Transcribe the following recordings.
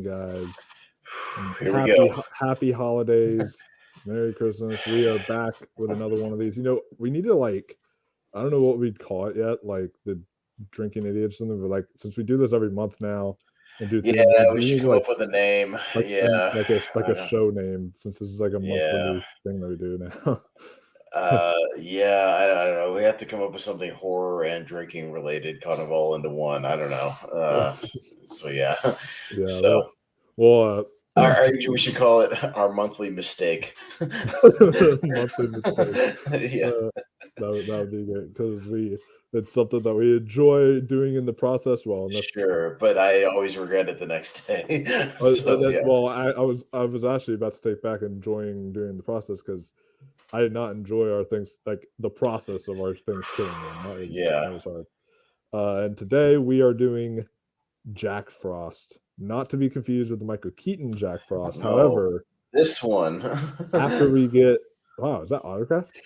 guys. And Here we go. happy holidays. Merry Christmas. We are back with another one of these. We need to I don't know what we'd call it yet, like the drinking idiot or something, but since we do this every month now and do Yeah, things, we we should need come up with a name. Yeah. a show name, since this is like a monthly thing that we do now. Yeah, I don't know. We have to come up with something horror and drinking related, kind of all into one. I don't know. So yeah. Yeah. So Well, we should call it our monthly mistake. monthly mistake. Yeah. That would be great, because it's something that we enjoy doing in the process. Well, Sure, but I always regret it the next day. So yeah. Well, I was actually about to take back enjoying doing the process, because I did not enjoy our things, like the process of our things killing them. That was hard. And today we are doing Jack Frost, not to be confused with the Michael Keaton Jack Frost. No, However, this one. after we get is that autographed?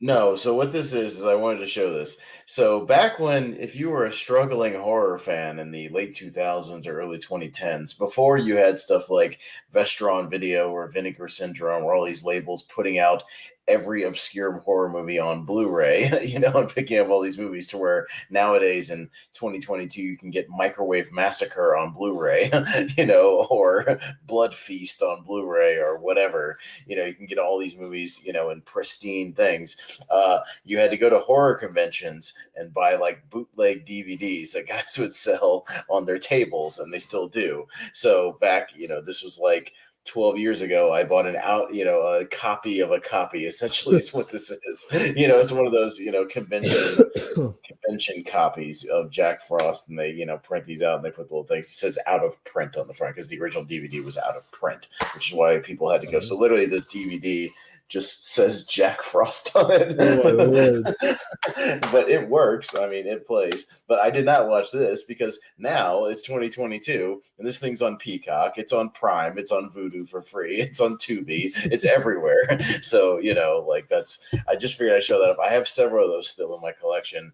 No, so what this is I wanted to show this. So back when, if you were a struggling horror fan in the late 2000s or early 2010s, before you had stuff like Vestron Video or Vinegar Syndrome, or all these labels putting out every obscure horror movie on Blu-ray, and picking up all these movies, to where nowadays in 2022 you can get Microwave Massacre on Blu-ray, or Blood Feast on Blu-ray, or whatever. You can get all these movies, in pristine things. You had to go to horror conventions and buy bootleg DVDs that guys would sell on their tables, and they still do. So back, this was 12 years ago, I bought a copy of a copy, essentially, is what this is. It's one of those, convention copies of Jack Frost, and they, print these out, and they put the little things. It says out of print on the front, because the original DVD was out of print, which is why people had to go. So literally the DVD just says Jack Frost on it. But it works. I mean, it plays. But I did not watch this, because now it's 2022 and this thing's on Peacock, it's on Prime, it's on Vudu for free, it's on Tubi, it's everywhere. So, I just figured I'd show that up. I have several of those still in my collection.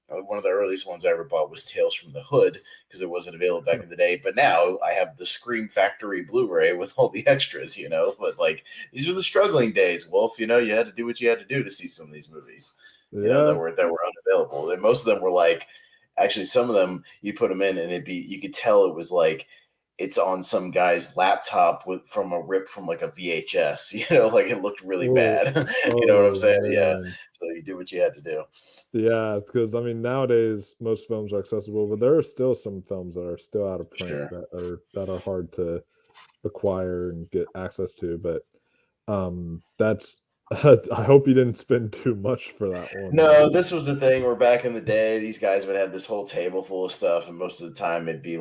One of the earliest ones I ever bought was Tales from the Hood, because it wasn't available back in the day. But now I have the Scream Factory Blu-ray with all the extras, But these were the struggling days, Wolf. You had to do what you had to do to see some of these movies, that were unavailable. And most of them were actually, some of them you put them in and you could tell it was it's on some guy's laptop from a rip from a VHS, it looked really bad. You know what I'm saying? Man. Yeah. So you do what you had to do. Yeah, because nowadays most films are accessible, but there are still some films that are still out of print, sure, that are hard to acquire and get access to. But that's I hope you didn't spend too much for that one. No, this was the thing where back in the day, these guys would have this whole table full of stuff, and most of the time it'd be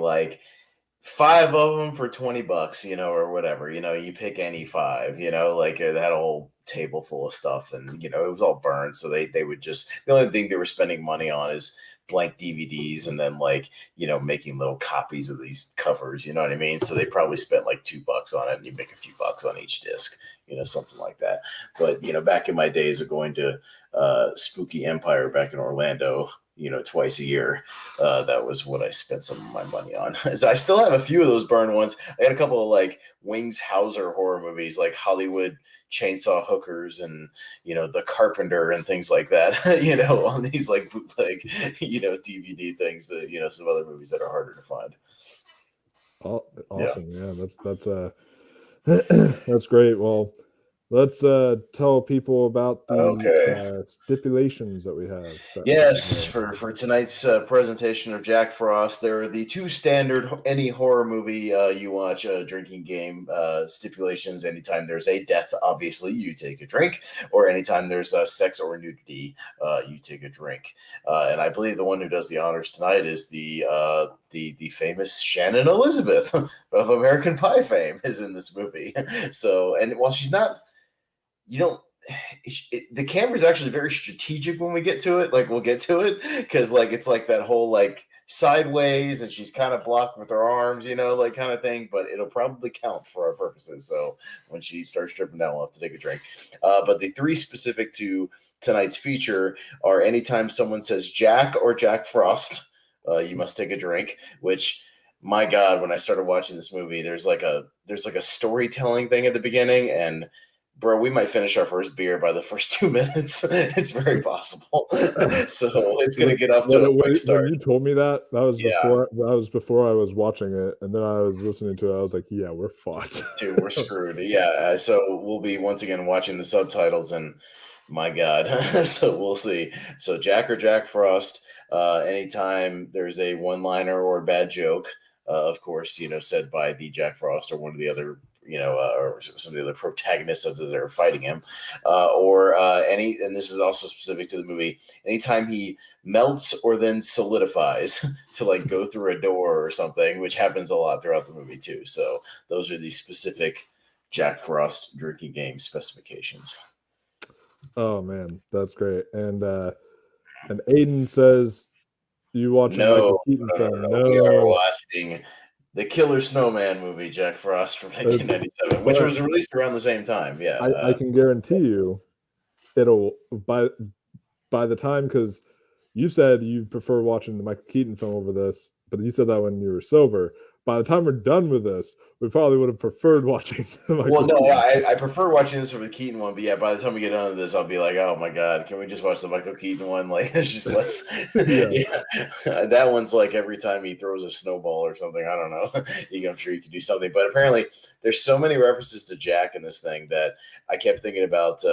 5 of them for $20, or whatever. You pick any 5, it had a whole table full of stuff, and it was all burned. So they would just, the only thing they were spending money on is blank DVDs, and then making little copies of these covers. You know what I mean? So they probably spent $2 on it, and you make a few bucks on each disc, something like that. But back in my days of going to Spooky Empire back in Orlando, twice a year, that was what I spent some of my money on. So I still have a few of those burned ones. I got a couple of Wings Hauser horror movies, like Hollywood Chainsaw Hookers and The Carpenter and things like that, on these bootleg DVD things, that some other movies that are harder to find. Oh, awesome. Yeah, that's great. Well, let's tell people about the stipulations that we have. Yes, for tonight's presentation of Jack Frost, there are the 2 standard any horror movie you watch drinking game stipulations. Anytime there's a death, obviously you take a drink, or anytime there's sex or nudity, you take a drink. And I believe the one who does the honors tonight is the famous Shannon Elizabeth of American Pie fame is in this movie. So, and while she's not, the camera's actually very strategic when we get to it. We'll get to it, because it's that whole sideways, and she's kind of blocked with her arms, kind of thing. But it'll probably count for our purposes. So when she starts stripping down, we'll have to take a drink. But the 3 specific to tonight's feature are: anytime someone says Jack or Jack Frost, you must take a drink. Which my God, when I started watching this movie, there's like a storytelling thing at the beginning, and bro, we might finish our first beer by the first 2 minutes. It's very possible. So it's gonna get off to a quick When start. you told me that Yeah, was before I was watching it, and then I was listening to it. I was like, "Yeah, we're fucked." dude, we're screwed. Yeah, so we'll be once again watching the subtitles, and my God, so we'll see. So Jack or Jack Frost. Anytime there's a one-liner or a bad joke, of course, said by the Jack Frost or one of the other, or some of the other protagonists as they're fighting him, or and this is also specific to the movie. Anytime he melts or then solidifies to like go through a door or something, which happens a lot throughout the movie too. So those are the specific Jack Frost drinking game specifications. Oh man, that's great. And Aiden says, "You watching Michael No, Keaton no, no, film?" no. We are No, watching the Killer Snowman movie, Jack Frost from uh, 1997, which but was released around the same time. Yeah. I can guarantee you it'll by the time, because you said you prefer watching the Michael Keaton film over this, but you said that when you were sober. By the time we're done with this, we probably would have preferred watching the Well, Michael no, Keaton. I prefer watching this over the Keaton one, but yeah, by the time we get done with this, I'll be like, oh my God, can we just watch the Michael Keaton one? Like, it's just less. Yeah. Yeah, that one's like every time he throws a snowball or something. I don't know. I'm sure you could do something, but apparently there's so many references to Jack in this thing that I kept thinking about.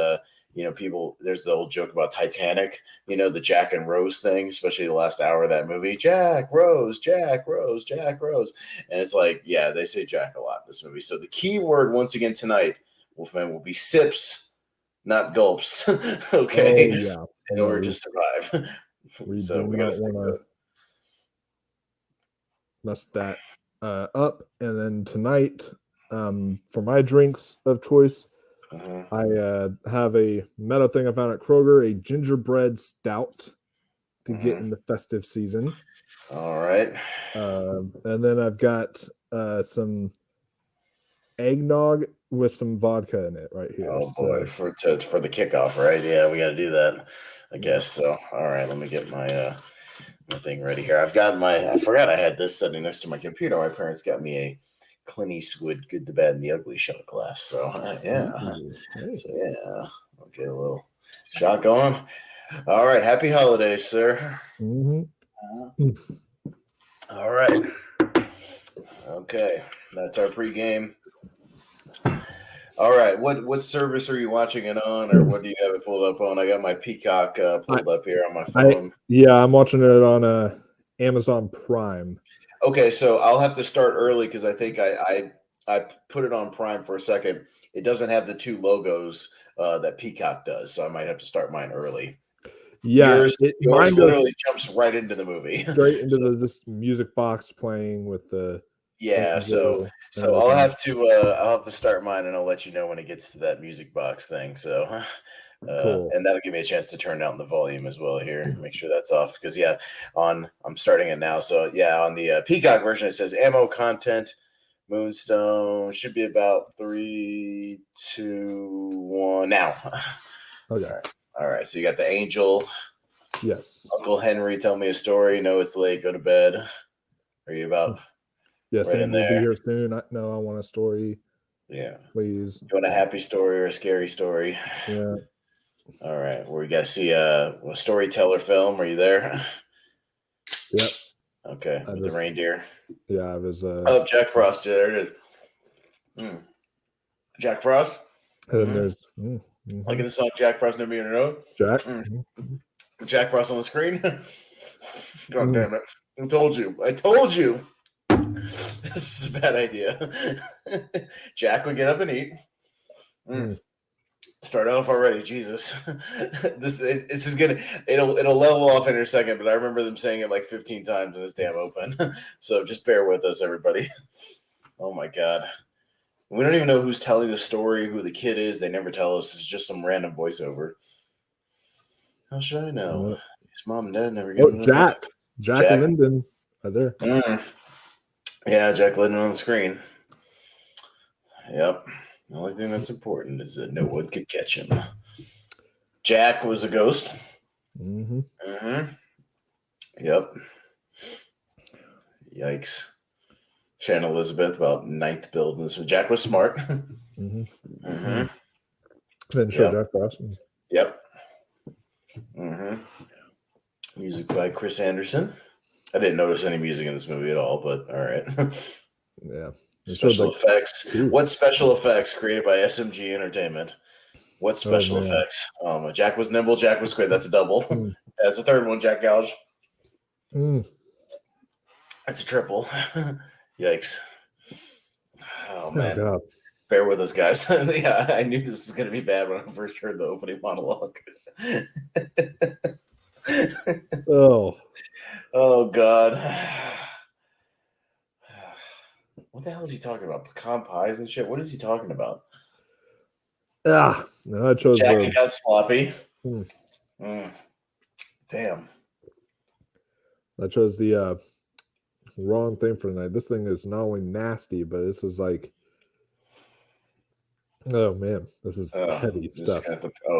People, there's the old joke about Titanic, the Jack and Rose thing, especially the last hour of that movie. Jack, Rose, Jack, Rose, Jack, Rose. And it's like, yeah, they say Jack a lot in this movie. So the key word once again tonight, Wolfman, will be sips, not gulps. Okay. Oh yeah. In No, order to survive. we So do we got to not stick want to to it. mess that up. And then tonight, for my drinks of choice, I have a meta thing I found at Kroger, a gingerbread stout to get in the festive season. All right. And then I've got some eggnog with some vodka in it right here. Oh boy, for the kickoff, right? Yeah, we got to do that. I guess so. All right, let me get my thing ready here. I forgot I had this sitting next to my computer. My parents got me a Clint Eastwood Good, the Bad, and the Ugly shot glass. So yeah. Hey. So yeah. I'll get a little shot going. All right. Happy holidays, sir. All right. Okay. That's our pregame. All right. What service are you watching it on, or what do you have it pulled up on? I got my Peacock pulled up here on my phone. I'm watching it on Amazon Prime. Okay, so I'll have to start early because I think I put it on Prime for a second. It doesn't have the two logos that Peacock does, so I might have to start mine early. Yeah, yours mine literally jumps right into the movie, straight into the just music box playing with the yeah. So I'll have to start mine, and I'll let you know when it gets to that music box thing. So. Cool. And that'll give me a chance to turn down the volume as well here. Make sure that's off because I'm starting it now. So yeah, on the Peacock version it says ammo content, Moonstone should be about 3, 2, 1 now. Okay. All right. So you got the Angel. Yes. Uncle Henry, tell me a story. No, it's late. Go to bed. Are you about? Yes, right Santa will be here soon. I want a story. Yeah. Please. You want a happy story or a scary story? Yeah. All right. We got to see a storyteller film. Are you there? Yep. Okay. With the reindeer. Yeah, I was. Oh, Jack Frost. Yeah, there it is. Jack Frost. And then there's. Like in the song Jack Frost Never Be in a Road. Jack. Jack Frost on the screen. God damn it. I told you. This is a bad idea. Jack would get up and eat. Start off already, Jesus. This is gonna it'll level off in a second, but I remember them saying it like 15 times in this damn open. So just bear with us, everybody. Oh my God. We don't even know who's telling the story, who the kid is. They never tell us. It's just some random voiceover. How should I know? His mom and dad never get Jack Linden right there. Yeah, Jack Linden on the screen. Yep. The only thing that's important is that no one could catch him. Jack was a ghost. Yep. Yikes. Shannon Elizabeth, about ninth build in this one. Jack was smart. Mm-hmm. Mm-hmm. Then show Jack Frost. Yep. Mm-hmm. Music by Chris Anderson. I didn't notice any music in this movie at all, but all right. Yeah. Special effects. What special effects created by SMG Entertainment? What special effects? Jack was nimble. Jack was quick. That's a double. That's a third one. Jack gouge. That's a triple. Yikes. Oh, man. God. Bear with us, guys. Yeah, I knew this was going to be bad when I first heard the opening monologue. Oh, God. What the hell is he talking about? Pecan pies and shit? What is he talking about? No, I chose Jack got sloppy. Damn. I chose the wrong thing for tonight. This thing is not only nasty, but this is like, oh man, this is heavy stuff.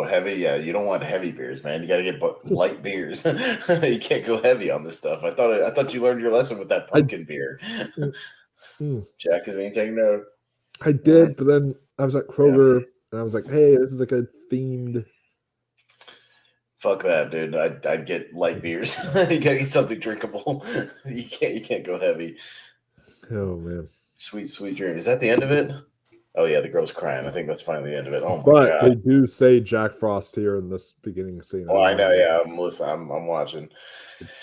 Heavy? Yeah, you don't want heavy beers, man. You got to get light beers. You can't go heavy on this stuff. I thought you learned your lesson with that pumpkin beer. Jack is being taken note. I did, but then I was at Kroger and I was like, hey, this is like a themed. Fuck that, dude. I'd get light beers. You gotta get something drinkable. You can't go heavy. Oh man. Sweet dream. Is that the end of it? Oh yeah, the girl's crying. I think that's finally the end of it. Oh my god. God. They do say Jack Frost here in this beginning scene. Oh, I know, yeah. I'm watching.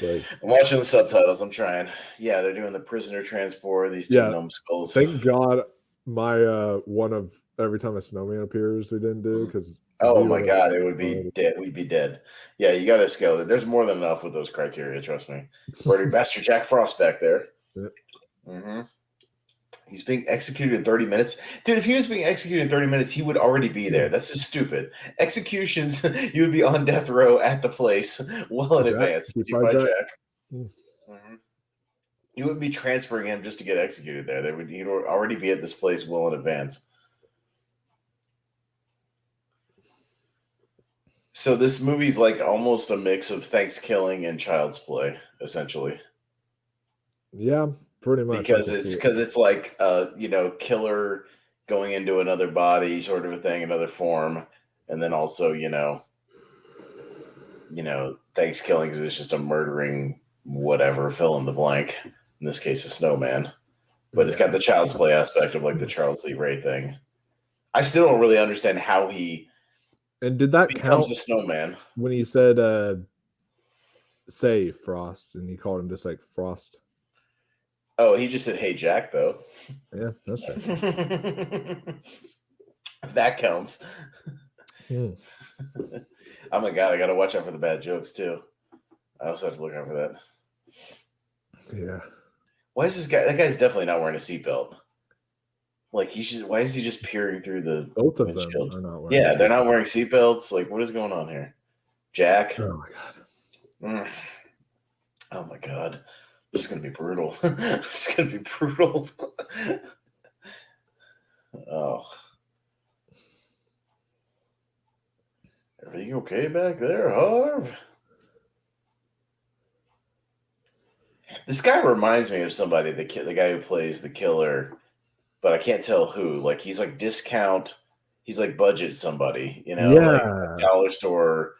I'm watching the subtitles. I'm trying. Yeah, they're doing the prisoner transport, these two numbskulls. Thank God my one of every time a snowman appears we didn't do because oh my God, it would be dead. We'd be dead. Yeah, you got to scale it. There's more than enough with those criteria. Trust me. Already Master Jack Frost back there. Mm-hmm. He's being executed in 30 minutes. Dude, if he was being executed in 30 minutes, he would already be there. That's just stupid. Executions, you would be on death row at the place well in advance. You Jack. Mm-hmm. You wouldn't be transferring him just to get executed there. He'd already be at this place well in advance. So this movie's like almost a mix of Thanksgiving and Child's Play, essentially. Yeah, pretty much. Because it's like killer going into another body sort of a thing, another form, and then also Thanksgiving is just a murdering whatever, fill in the blank. In this case, a snowman, but it's got the Child's Play aspect of like the Charles Lee Ray thing. I still don't really understand how he. And did that becomes a snowman when he said say Frost and he called him just like Frost? Oh, he just said, hey, Jack, though. Yeah, that's right. That counts. Oh, my God. I got to watch out for the bad jokes, too. I also have to look out for that. Yeah. Why is this guy? That guy's definitely not wearing a seatbelt. Like, why is he just peering through the Both of windshield? them are not wearing they're not wearing seatbelts. Like, what is going on here? Jack? Oh, my God. Oh, my God. This is going to be brutal. This is going to be brutal. Oh. Everything okay back there, Harv? This guy reminds me of somebody, the guy who plays the killer, but I can't tell who. Like, he's like discount. He's like budget somebody, like a dollar store,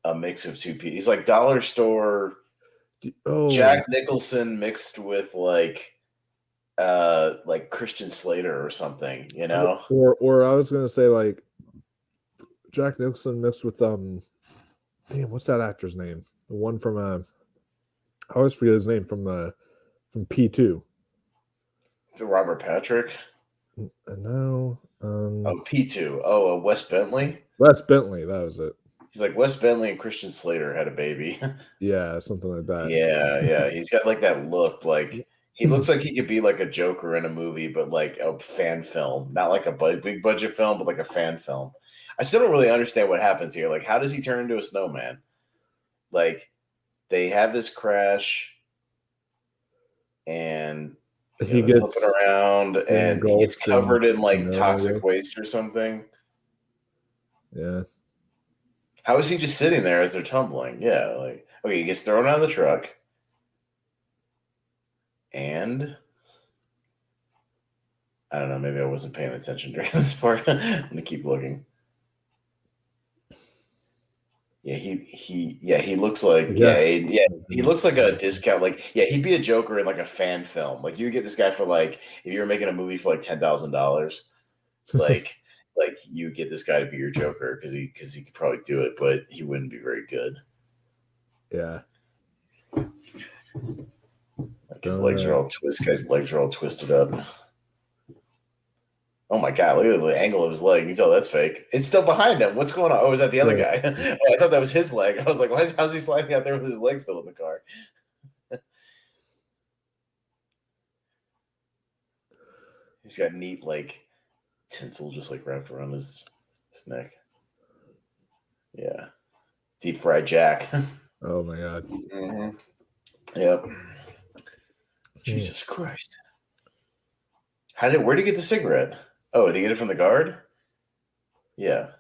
a mix of two people. He's like dollar store Jack Nicholson mixed with like Christian Slater or something, Or I was gonna say like Jack Nicholson mixed with what's that actor's name? The one from I always forget his name from P2. Robert Patrick. No. P2. Wes Bentley. Wes Bentley, that was it. He's like Wes Bentley and Christian Slater had a baby. Yeah, something like that. Yeah. He's got like that look. Like he looks like he could be like a Joker in a movie, but like a fan film, not like a big budget film, but like a fan film. I still don't really understand what happens here. Like, how does he turn into a snowman? Like, they have this crash, and he gets flipping around, and he gets covered in like toxic waste or something. Yeah. How is he just sitting there as they're tumbling? Yeah, he gets thrown out of the truck. And I don't know. Maybe I wasn't paying attention during this part. I'm gonna keep looking. Yeah, he looks like he looks like a discount. Like, yeah, he'd be a Joker in like a fan film. Like, you would get this guy for like, if you were making a movie for like $10,000, like you get this guy to be your Joker because he could probably do it, but he wouldn't be very good. Yeah. Like his legs are all twisted. Guy's legs are all twisted up. Oh my god, look at the angle of his leg. You can tell that's fake. It's still behind him. What's going on? Oh, is that the other guy? Oh, I thought that was his leg. I was like, how's he sliding out there with his leg still in the car? He's got neat like tinsel just like wrapped around his neck. Yeah. Deep fried Jack. Oh my god. Mm-hmm. Yep. Jesus Christ. Where'd he get the cigarette? Oh, did he get it from the guard? Yeah.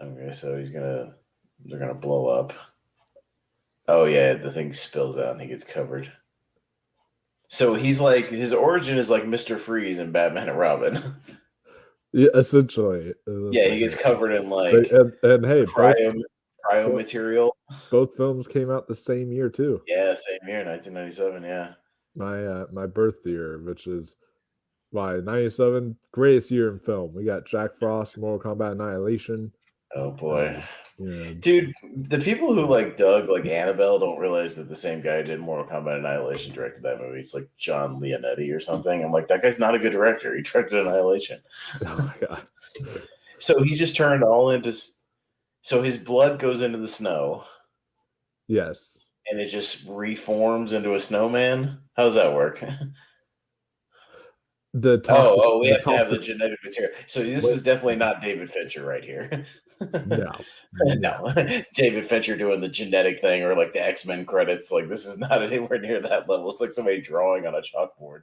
Okay, so they're gonna blow up. Oh yeah, the thing spills out and he gets covered. So he's like, his origin is like Mr. Freeze and Batman and Robin. Yeah, essentially. Yeah, he gets covered in like and hey, cryo material. Both films came out the same year too. Yeah, same year, 1997. Yeah. My birth year, which is why 97, greatest year in film. We got Jack Frost, Mortal Kombat Annihilation. Oh boy. Yeah. Dude, the people who like dug like Annabelle don't realize that the same guy who did Mortal Kombat Annihilation directed that movie. It's like John Leonetti or something. I'm like, that guy's not a good director. He directed Annihilation. Oh my god. So he just turned all into. So his blood goes into the snow. Yes. And it just reforms into a snowman. How does that work? We have to have the genetic material. So this is definitely not David Fincher right here. No. No. David Fincher doing the genetic thing or like the X-Men credits. Like, this is not anywhere near that level. It's like somebody drawing on a chalkboard.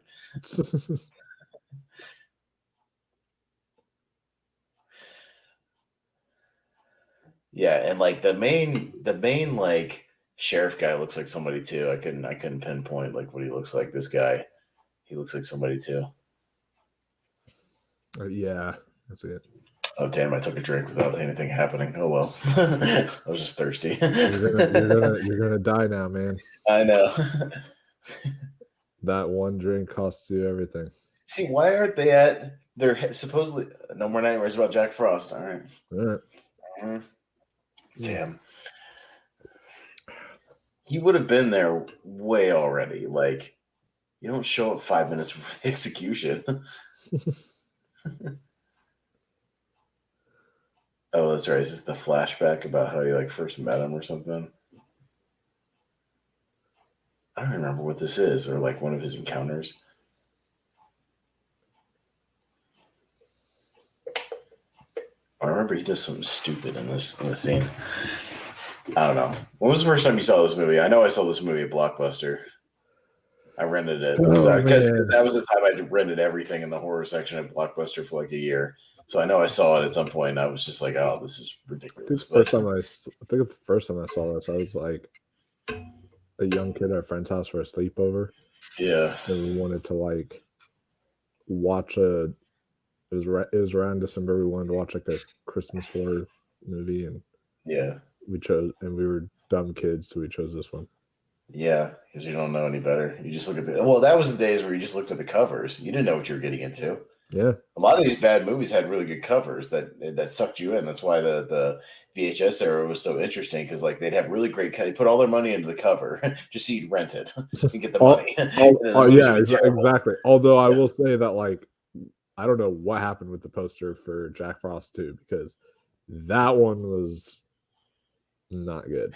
Yeah, and like the main like sheriff guy looks like somebody too. I couldn't pinpoint like what he looks like. This guy, he looks like somebody too. Yeah, that's it. Oh damn! I took a drink without anything happening. Oh well, I was just thirsty. You're gonna die now, man. I know. That one drink costs you everything. See, why aren't they at? They're supposedly no more nightmares about Jack Frost. All right. Mm-hmm. Damn. He would have been there way already. Like, you don't show up 5 minutes before the execution. Oh, that's right. Is this the flashback about how you like first met him or something? I don't remember what this is, or like one of his encounters. I remember he does something stupid in this scene. I don't know. When was the first time you saw this movie? I know I saw this movie at Blockbuster. I rented it because that was the time I rented everything in the horror section at Blockbuster for like a year. So I know I saw it at some point. And I was just like, "Oh, this is ridiculous." I think the first time I saw this, I was like a young kid at a friend's house for a sleepover. Yeah, and we wanted to like watch It was around December. We wanted to watch like a Christmas horror movie, and yeah, we were dumb kids, so we chose this one. Yeah, because you don't know any better. You just look at well, that was the days where you just looked at the covers. You didn't know what you were getting into. Yeah. A lot of these bad movies had really good covers that sucked you in. That's why the VHS era was so interesting, because like they'd have really great. They put all their money into the cover just so you'd rent it and get the money. Yeah, exactly. Although I will say that like I don't know what happened with the poster for Jack Frost 2, because that one was not good.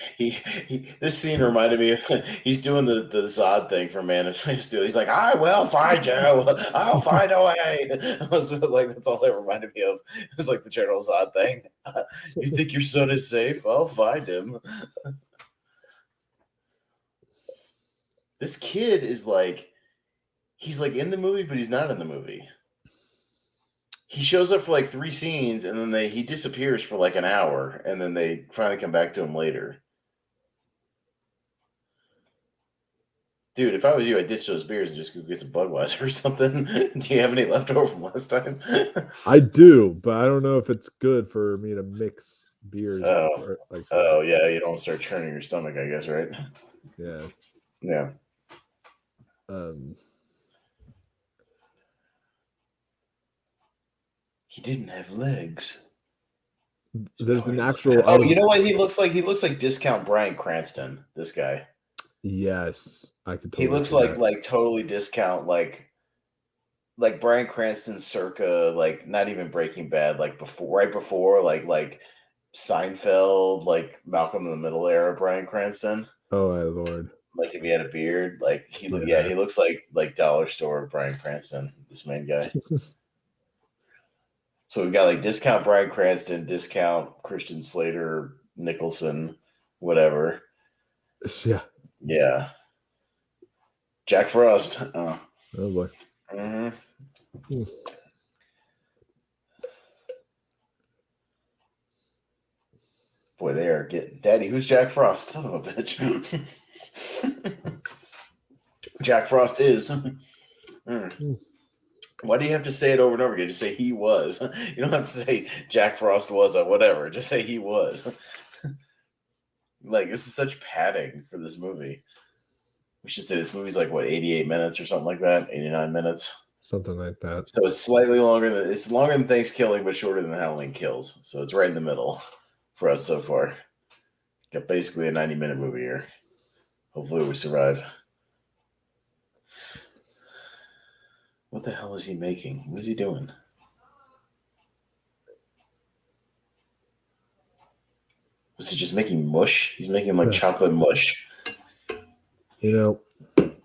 This scene reminded me of he's doing the Zod thing from Man of Steel. He's like, "I will find you. I'll find a way." So, like, that's all it reminded me of. It's like the General Zod thing. You think your son is safe? I'll find him. This kid is like, he's like in the movie, but he's not in the movie. He shows up for like 3 scenes, and then he disappears for like an hour, and then they finally come back to him later. Dude, if I was you, I'd ditch those beers and just go get some Budweiser or something. Do you have any left over from last time? I do, but I don't know if it's good for me to mix beers. Like that. Yeah, you don't start churning your stomach, I guess, right? Yeah. Yeah. He didn't have legs. There's an actual. Oh, you know what he looks like? He looks like discount Bryan Cranston. This guy. Yes, I could. He looks like totally discount like Bryan Cranston circa like not even Breaking Bad, like right before like Seinfeld, like Malcolm in the Middle era Bryan Cranston. Oh my lord! Like if he had a beard, like he looks like dollar store Bryan Cranston. This main guy. So we've got like discount Bryan Cranston, discount Christian Slater, Nicholson, whatever. Yeah. Yeah. Jack Frost. Oh boy. Mm-hmm. Boy, they are getting Daddy. Who's Jack Frost? Son of a bitch. Jack Frost is. Why do you have to say it over and over again? Just say he was. You don't have to say Jack Frost was a whatever. Just say he was. Like, this is such padding for this movie. We should say this movie's like, what, 88 minutes or something like that? 89 minutes? Something like that. So it's slightly longer than Thanksgiving, but shorter than Halloween Kills. So it's right in the middle for us so far. Got basically a 90-minute movie here. Hopefully we survive. What the hell is he making? What is he doing? Was he just making mush? He's making like chocolate mush. You know,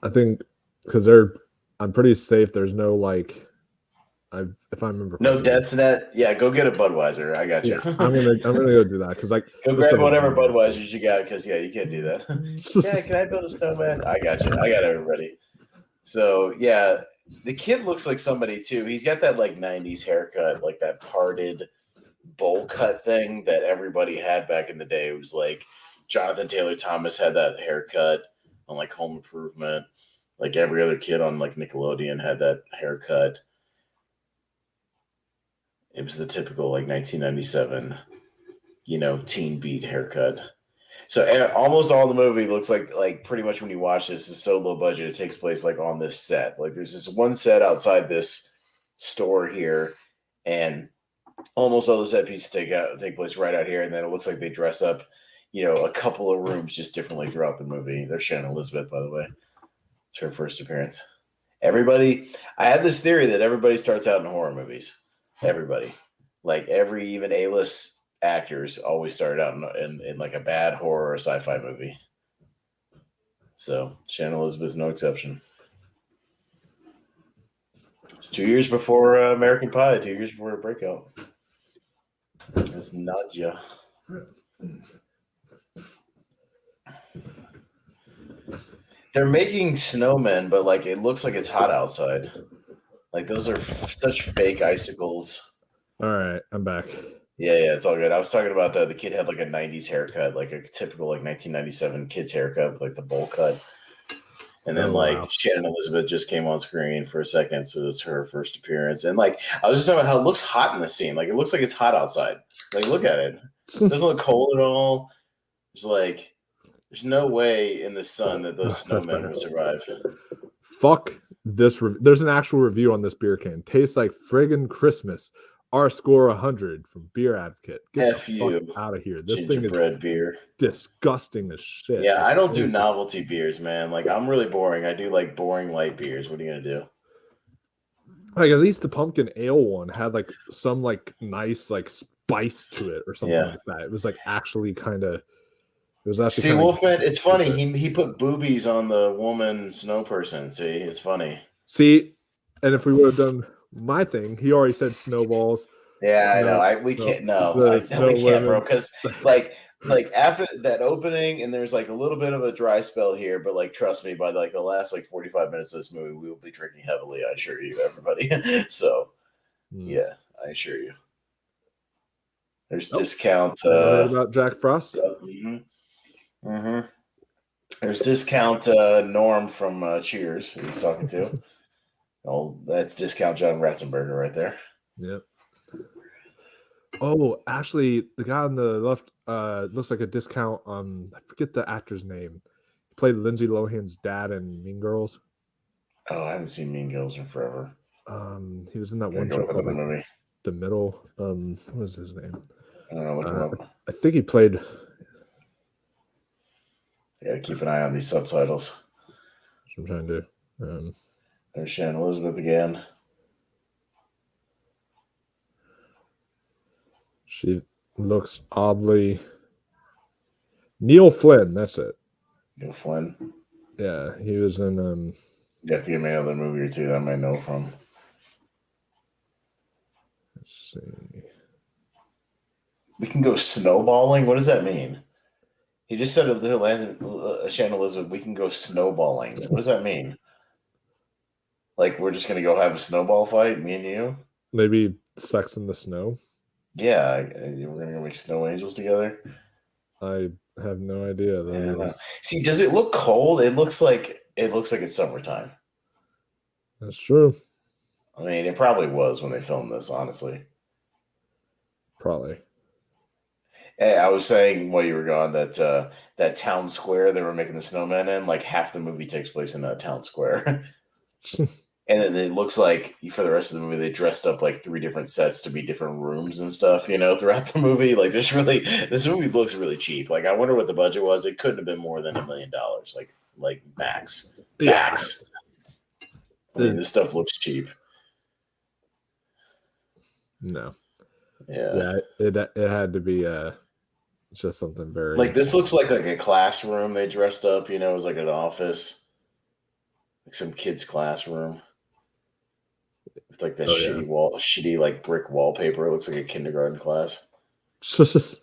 I think because I'm pretty safe. There's no like, if I remember. No deaths net. Yeah, go get a Budweiser. I got you. Yeah, I'm gonna go do that because like go grab whatever Budweisers you got because you can't do that. Yeah, can I build a snowman? I got you. I got everybody. So yeah, the kid looks like somebody too. He's got that like 90s haircut, like that parted bowl cut thing that everybody had back in the day. It was like Jonathan Taylor Thomas had that haircut on like Home Improvement. Like every other kid on like Nickelodeon had that haircut. It was the typical like 1997, teen beat haircut. So almost all the movie looks like pretty much when you watch this is so low budget. It takes place like on this set. Like there's this one set outside this store here, and almost all the set pieces take place right out here. And then it looks like they dress up, a couple of rooms just differently throughout the movie. There's Shannon Elizabeth, by the way. It's her first appearance. I had this theory that everybody starts out in horror movies. Everybody, like even A-list actors always started out in like a bad horror or sci-fi movie. So Shannon Elizabeth's no exception. It's 2 years before American Pie, 2 years before a breakout. It's Nadja. They're making snowmen, but like it looks like it's hot outside. Like those are such fake icicles. All right, I'm back. Yeah, it's all good. I was talking about the kid had like a 90s haircut, like a typical like 1997 kid's haircut with like the bowl cut. And then Shannon Elizabeth just came on screen for a second, so it's her first appearance. And like I was just talking about how it looks hot in the scene. Like it looks like it's hot outside. Like look at it. It doesn't look cold at all. There's no way in the sun that those snowmen would survive. Fuck this. There's an actual review on this beer can. Tastes like friggin' Christmas. Our score 100 from Beer Advocate. Get F you out of here. This thing is beer. Disgusting as shit. Yeah, I don't do novelty beers, man. Like I'm really boring. I do like boring light beers. What are you gonna do? Like at least the pumpkin ale one had like some like nice like spice to it or something like that. It was like actually kind of. It was actually. See, Wolfman, it's funny. He put boobies on the woman snow person. See, it's funny. See, and if we would have done my thing, he already said snowballs. Yeah, I know. We can't. No, we can't, bro. Because like after that opening, and there's like a little bit of a dry spell here, but like trust me, by like the last like 45 minutes of this movie, we will be drinking heavily. I assure you, everybody. So, yeah, I assure you. There's discount. Heard about Jack Frost. There's discount Norm from Cheers. He's talking to. Oh, that's discount John Ratzenberger right there. Yep. Oh, actually, the guy on the left looks like a discount. I forget the actor's name. He played Lindsay Lohan's dad in Mean Girls. Oh, I haven't seen Mean Girls in forever. He was in that one show called movie. The Middle. What was his name? I don't know. Look him up. I think he played. I gotta keep an eye on these subtitles. That's what I'm trying to do. There's Shannon Elizabeth again. She looks oddly. Neil Flynn, that's it. Neil Flynn. Yeah, he was in. You have to give me another movie or two that I might know from. Let's see. We can go snowballing. What does that mean? He just said to Shannon Elizabeth, "We can go snowballing." What does that mean? Like we're just gonna go have a snowball fight, me and you? Maybe Sex in the Snow. Yeah, we're gonna go make snow angels together. I have no idea. Yeah. See, does it look cold? It looks like it's summertime. That's true. I mean, it probably was when they filmed this, honestly. Probably. Hey, I was saying while you were gone that that town square they were making the snowman in, like half the movie takes place in that town square. And then it looks like for the rest of the movie, they dressed up like 3 different sets to be different rooms and stuff, throughout the movie. Like this movie looks really cheap. Like I wonder what the budget was. It couldn't have been more than $1 million, like max. Max. I mean, this stuff looks cheap. No. Yeah. It had to be just something very like this looks like a classroom they dressed up, it was like an office. Like some kid's classroom. With like that shitty like brick wallpaper. It looks like a kindergarten class. Somebody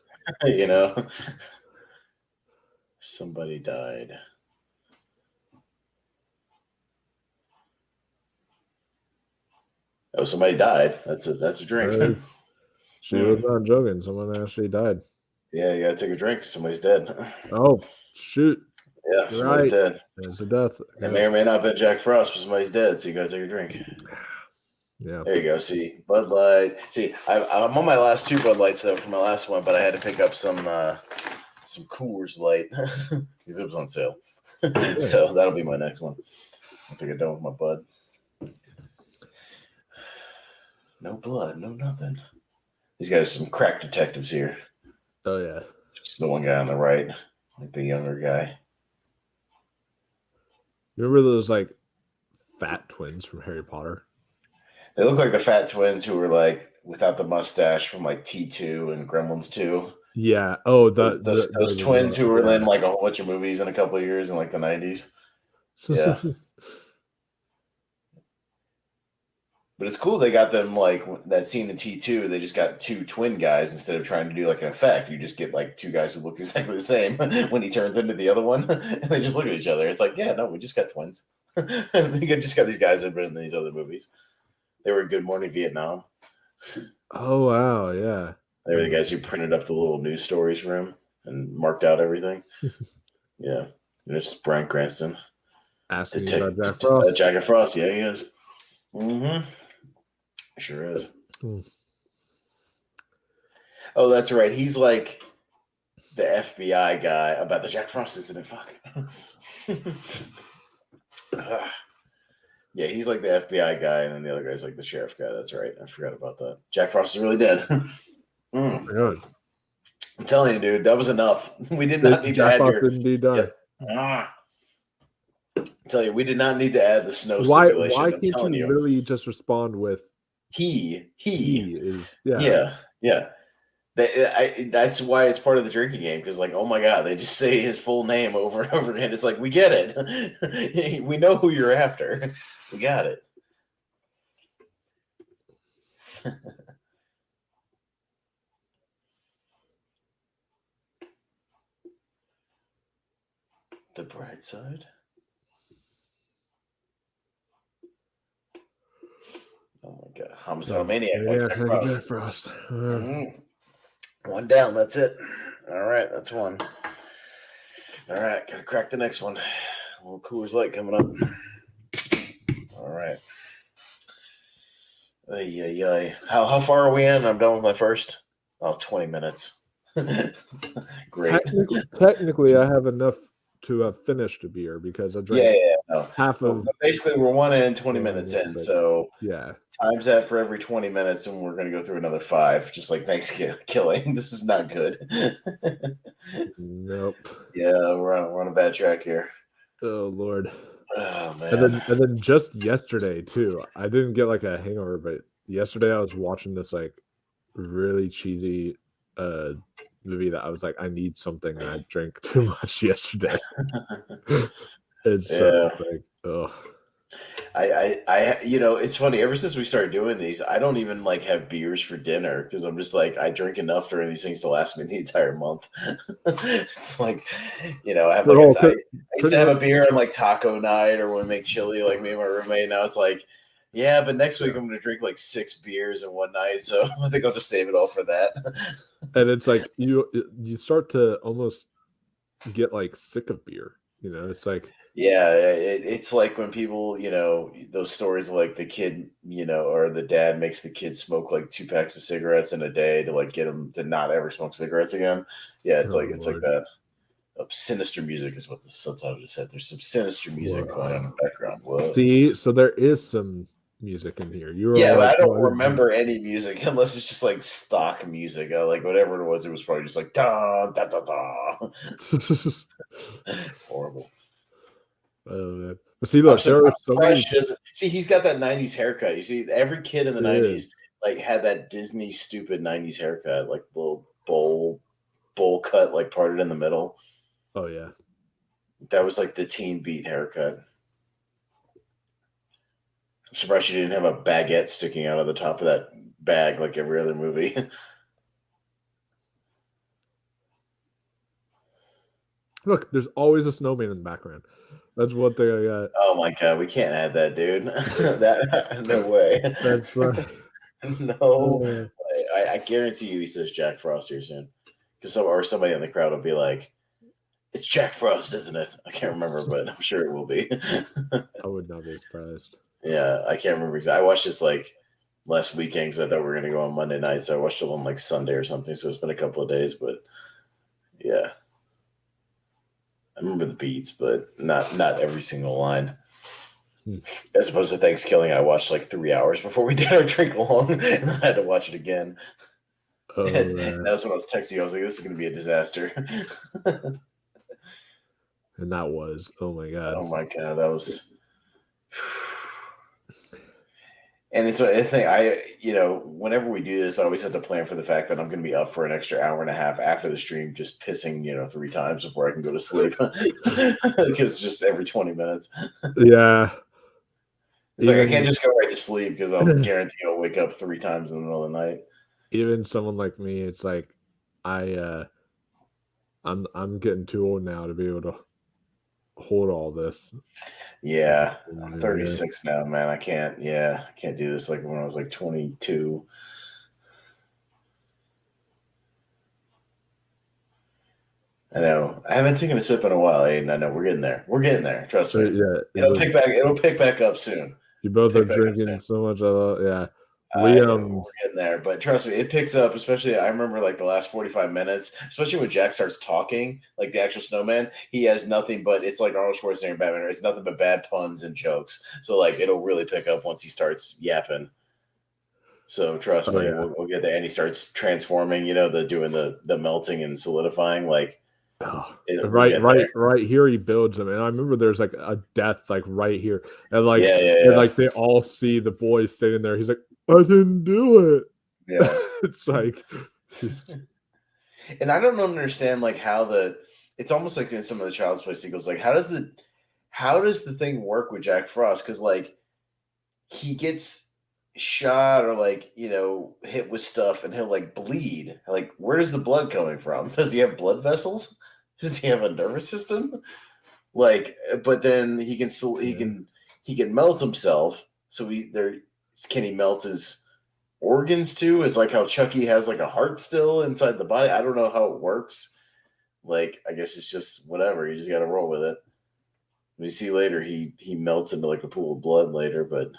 died. Oh, somebody died. That's a drink. She was not joking. Someone actually died. Yeah, you gotta take a drink. Somebody's dead. Oh, shoot. Yeah, somebody's dead. There's a death. It may or may not have been Jack Frost, but somebody's dead, so you gotta take a drink. Yeah. There you go. See, Bud Light. See, I'm on my last 2 Bud Lights though from my last one, but I had to pick up some Coors Light because it was on sale. So that'll be my next one. Once I get done with my Bud. No blood, no nothing. These guys are some crack detectives here. Oh yeah. Just the one guy on the right, like the younger guy. You remember those like fat twins from Harry Potter? They look like the fat twins who were like without the mustache from like T2 and Gremlins 2. Yeah. Oh, those twins who were in like a whole bunch of movies in a couple of years in like the 90s. Yeah. But it's cool they got them like that scene in T2. They just got 2 twin guys instead of trying to do like an effect. You just get like 2 guys who look exactly the same when he turns into the other one, and they just look at each other. It's like, yeah, no, we just got twins. They just got these guys that have been in these other movies. They were in Good Morning Vietnam. Oh wow, yeah. They were the guys who printed up the little news stories for him and marked out everything. Yeah, and it's Bryan Cranston. Asking about Jack Frost. Jack Frost, yeah, he is. Mm-hmm. Sure is. Oh, that's right. He's like the FBI guy about the Jack Frost incident. Fuck. Yeah, he's like the FBI guy, and then the other guy's like the sheriff guy. That's right. I forgot about that. Jack Frost is really dead. I'm telling you, dude, that was enough. We did not need to add your... didn't need die. I'm telling you, we did not need to add the snow stipulation. Why can't you really just respond with he is yeah. That's why it's part of the drinking game, because like, oh my god, they just say his full name over and over again. It's like, we get it. We know who you're after. We got it. The Bright Side. Oh my god, Homicidal Maniac. Jack Frost. One down. That's it. All right, that's one. All right, gotta crack the next one. A little Coors Light coming up. All right. How far are we in? I'm done with my first. 20 minutes. Great. Technically, I have enough to have finished a beer because I drank No. half of. But basically, we're 1 and 20 minutes in, so yeah, times that for every 20 minutes, and we're gonna go through another 5, just like Thanksgiving. This is not good. Nope. Yeah, we're on a bad track here. Oh Lord. Oh man. And then just yesterday too, I didn't get like a hangover, but yesterday I was watching this like really cheesy movie that I was like, I need something, and I drank too much yesterday. It's like, ugh. It's funny. Ever since we started doing these, I don't even like have beers for dinner because I'm just like I drink enough during these things to last me the entire month. It's like, I have I used to have a beer on like taco night or when we make chili, like me and my roommate. Now it's like, yeah, but next week I'm going to drink like 6 beers in one night, so I think I'll just save it all for that. And it's like you start to almost get like sick of beer. It's like, yeah, it's like when people, those stories of like the kid, or the dad makes the kid smoke like 2 packs of cigarettes in a day to like get him to not ever smoke cigarettes again. Yeah, it's like that. Sinister music is what the subtitle just said. There's some sinister music going on in the background. Whoa. See, so there is some music in here. But I don't remember any music unless it's just like stock music. Like whatever it was probably just like da da da da. Horrible. Oh man. But see, look, there are so many. See, he's got that 90s haircut. You see, every kid in the 90s like had that Disney stupid 90s haircut, like little bowl cut, like parted in the middle. Oh yeah. That was like the teen beat haircut. I'm surprised she didn't have a baguette sticking out of the top of that bag like every other movie. Look, there's always a snowman in the background. That's one thing I got. Oh my god, we can't add that, dude. No way. That's right. No. I guarantee you he says Jack Frost here soon. Or somebody in the crowd will be like, it's Jack Frost, isn't it? I can't remember, but I'm sure it will be. I would not be surprised. Yeah, I can't remember exactly. I watched this like last weekend because I thought we were going to go on Monday night. So I watched it on like Sunday or something. So it's been a couple of days, but yeah. I remember the beats, but not every single line. As opposed to Thanksgiving, I watched like 3 hours before we did our drink along, and then I had to watch it again. Oh, and that was when I was texting you. I was like, "This is going to be a disaster." And that was, oh my god, that was. And it's a thing. Whenever we do this, I always have to plan for the fact that I'm going to be up for an extra hour and a half after the stream, just pissing, 3 times before I can go to sleep. Because it's just every 20 minutes. Yeah. It's like I can't just go right to sleep because I'll guarantee I'll wake up 3 times in the middle of the night. Even someone like me, it's like I'm getting too old now to be able to hold all this. Yeah, I'm 36 now, man. I can't do this like when I was like 22. I know. I haven't taken a sip in a while, Aiden. I know we're getting there. We're getting there. Trust me. Yeah, it'll pick back up soon. You both are drinking so much. Yeah. We're getting there, but trust me, it picks up. Especially, I remember like the last 45 minutes, especially when Jack starts talking, like the actual snowman. He has nothing but it's like Arnold Schwarzenegger in Batman. It's nothing but bad puns and jokes. So like it'll really pick up once he starts yapping. So trust me, we'll get there. And he starts transforming. Doing the melting and solidifying. Like right here he builds them, and I remember there's like a death like right here, and like and like they all see the boy standing there. He's like, I didn't do it. Yeah. It's like, and I don't understand like how it's almost like in some of the Child's Play sequels, like how does the thing work with Jack Frost? Because like he gets shot or like hit with stuff and he'll like bleed. Like where is the blood coming from? Does he have blood vessels? Does he have a nervous system? Like, but then he can melt himself. So can he melt his organs too? It's like how Chucky has like a heart still inside the body. I don't know how it works. Like, I guess it's just whatever. You just got to roll with it. We see later he melts into like a pool of blood later, but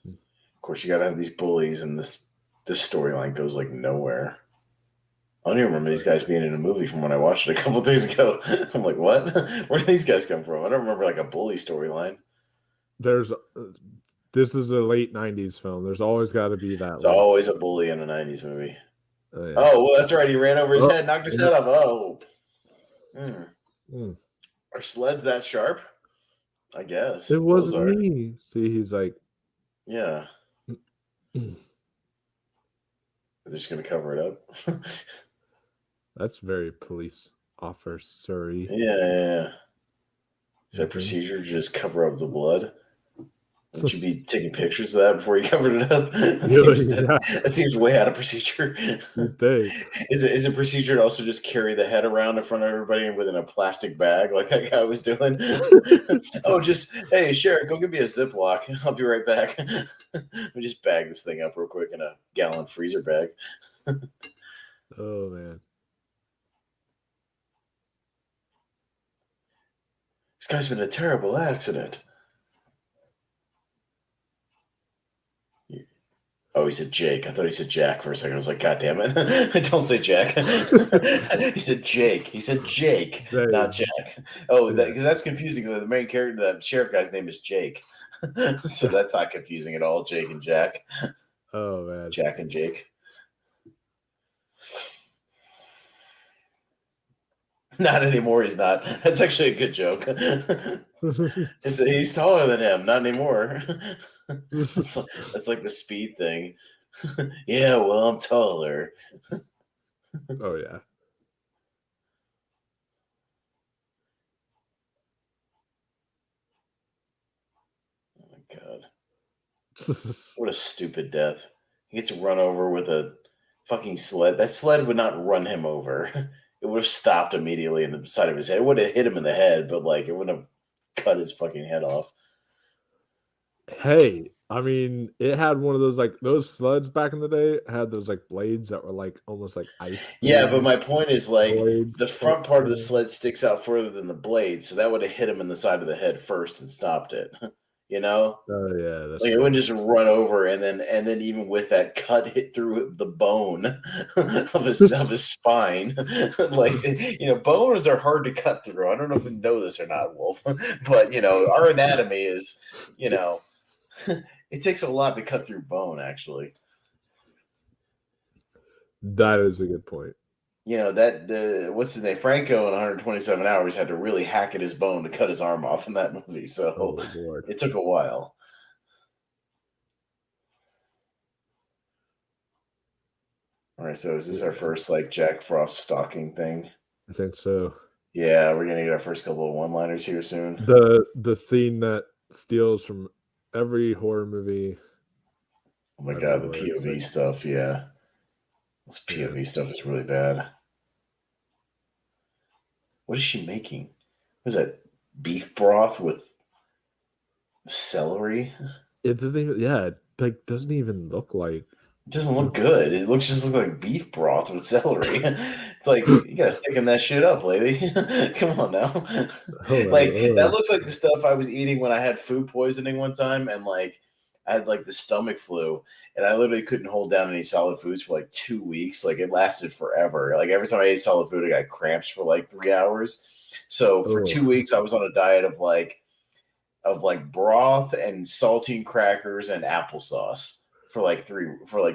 of course you got to have these bullies, and this storyline goes like nowhere. I don't even remember these guys being in a movie from when I watched it a couple days ago. I'm like, what? Where did these guys come from? I don't remember like a bully storyline. This is a late '90s film. There's always got to be that. It's always a bully in a '90s movie. Oh, yeah. Oh, well, that's right. He ran over his head, knocked his head off. Oh. Are sleds that sharp? I guess. It wasn't me. See, he's like, yeah. They're just going to cover it up. That's very police officer-y. Yeah. Is that procedure to just cover up the blood? Wouldn't you be taking pictures of that before you covered it up? That seems way out of procedure. Is it procedure to also just carry the head around in front of everybody within a plastic bag like that guy was doing? Oh, hey, Sheriff, go give me a Ziploc. I'll be right back. Let me just bag this thing up real quick in a gallon freezer bag. Oh, man. This guy's been in a terrible accident. Oh, he said Jake. I thought he said Jack for a second. I was like, God damn it. Don't say Jack. He said Jake. He said Jake, not Jack. Oh, because that's confusing because the main character, the sheriff guy's name is Jake. So that's not confusing at all, Jake and Jack. Oh, man. Jack and Jake. Not anymore, he's not. That's actually a good joke. He's taller than him. Not anymore. That's like the Speed thing. Yeah, well, I'm taller. Oh, yeah. Oh, my God. What a stupid death. He gets run over with a fucking sled. That sled would not run him over. It would have stopped immediately in the side of his head. It would have hit him in the head, but like it wouldn't have cut his fucking head off. Hey, I mean, it had one of those like those sleds back in the day had those like blades that were like almost like ice. Yeah, but my point is like the front part of the sled sticks out further than the blade, so that would have hit him in the side of the head first and stopped it. You know? Oh yeah, that's like it wouldn't just run over and then even with that cut hit through the bone of his spine. Like bones are hard to cut through. I don't know if you know this or not, Wolf, but our anatomy is it takes a lot to cut through bone, actually. That is a good point. What's his name? Franco in 127 Hours had to really hack at his bone to cut his arm off in that movie. So it took a while. All right, so is this our first like Jack Frost stalking thing? I think so. Yeah, we're gonna get our first couple of one-liners here soon. The scene that steals from every horror movie. Oh my God, the POV stuff, yeah. This POV stuff is really bad. What is she making? What is that? Beef broth with celery? It doesn't even. Yeah, it doesn't even look like. It doesn't look good. It just looks like beef broth with celery. It's like you gotta thicken that shit up, lady. Come on now. That looks like the stuff I was eating when I had food poisoning one time, and like I had like the stomach flu, and I literally couldn't hold down any solid foods for like 2 weeks. Like it lasted forever. Like every time I ate solid food, I got cramps for like 3 hours. So for 2 weeks, I was on a diet of like broth and saltine crackers and applesauce for like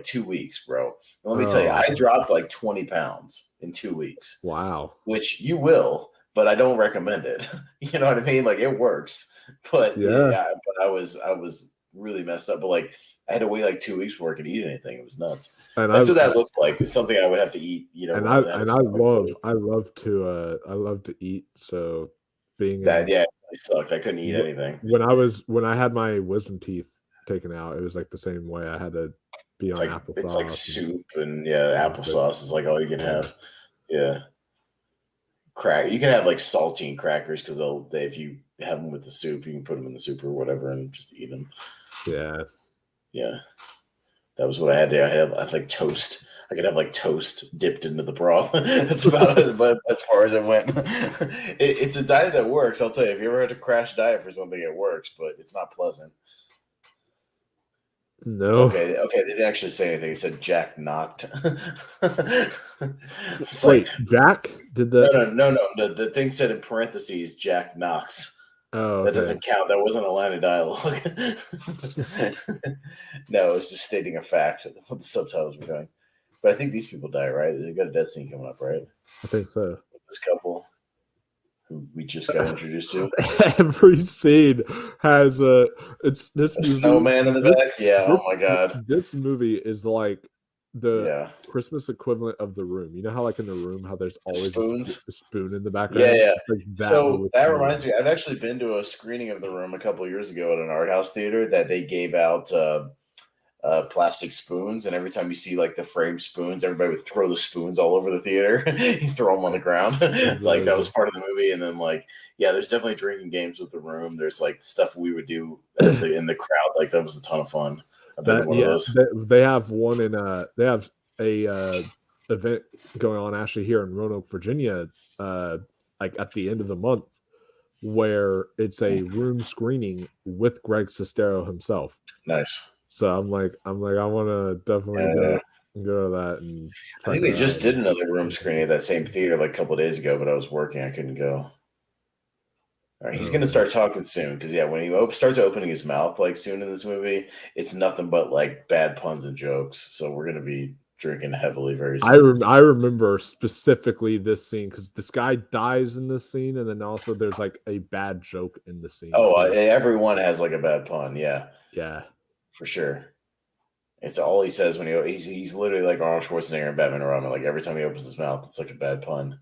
2 weeks, bro. And let me tell you, I dropped like 20 pounds in 2 weeks. Wow. Which you will, but I don't recommend it. You know what I mean? Like it works, but yeah, but I was really messed up. But like I had to wait like 2 weeks before I could eat anything. It was nuts. And that's what that looks like. It's something I would have to eat. And I love to eat. So being that, it sucked. I couldn't eat anything. When I had my wisdom teeth taken out, it was like the same way. I had to be on applesauce. It's like soup and applesauce is like all you can have. Yeah. You can have like saltine crackers because if you have them with the soup, you can put them in the soup or whatever and just eat them. Yeah. Yeah. That was what I had to. I had like toast. I could have like toast dipped into the broth. That's about it. But as far as it went, it's a diet that works. I'll tell you. If you ever had to crash diet for something, it works, but it's not pleasant. No. Okay. They didn't actually say anything. It said Jack knocked. Wait, like, Jack did that? No. The thing said in parentheses, Jack knocks. Oh, okay. That doesn't count. That wasn't a line of dialogue. No, it was just stating a fact. What the subtitles were doing. But I think these people die, right? They got a death scene coming up, right? I think so. This couple who we just got introduced to. Every scene has a snowman in the back. Yeah. Oh my god. This movie is like the Christmas equivalent of The Room. You know how, like, in The Room, how there's always a spoon in the background? Yeah. Like so that reminds me, I've actually been to a screening of The Room a couple of years ago at an art house theater that they gave out plastic spoons, and every time you see like the frame spoons, everybody would throw the spoons all over the theater. You throw them on the ground. Like that was part of the movie. And then there's definitely drinking games with The Room. There's like stuff we would do in the crowd. Like that was a ton of fun. They have one in they have a event going on actually here in Roanoke, Virginia, like at the end of the month, where it's a room screening with Greg Sestero himself. Nice. So I'm like, I want to definitely go to that. And I think they just did another room screening at that same theater like a couple of days ago, but I was working, I couldn't go. All right, he's going to start talking soon because when he starts opening his mouth like soon in this movie, it's nothing but like bad puns and jokes. So we're going to be drinking heavily very soon. I remember specifically this scene because this guy dies in this scene, and then also there's like a bad joke in the scene. Oh, everyone has like a bad pun. Yeah. Yeah. For sure. It's all he says when he's literally like Arnold Schwarzenegger and Batman and Robin. Like every time he opens his mouth, it's like a bad pun.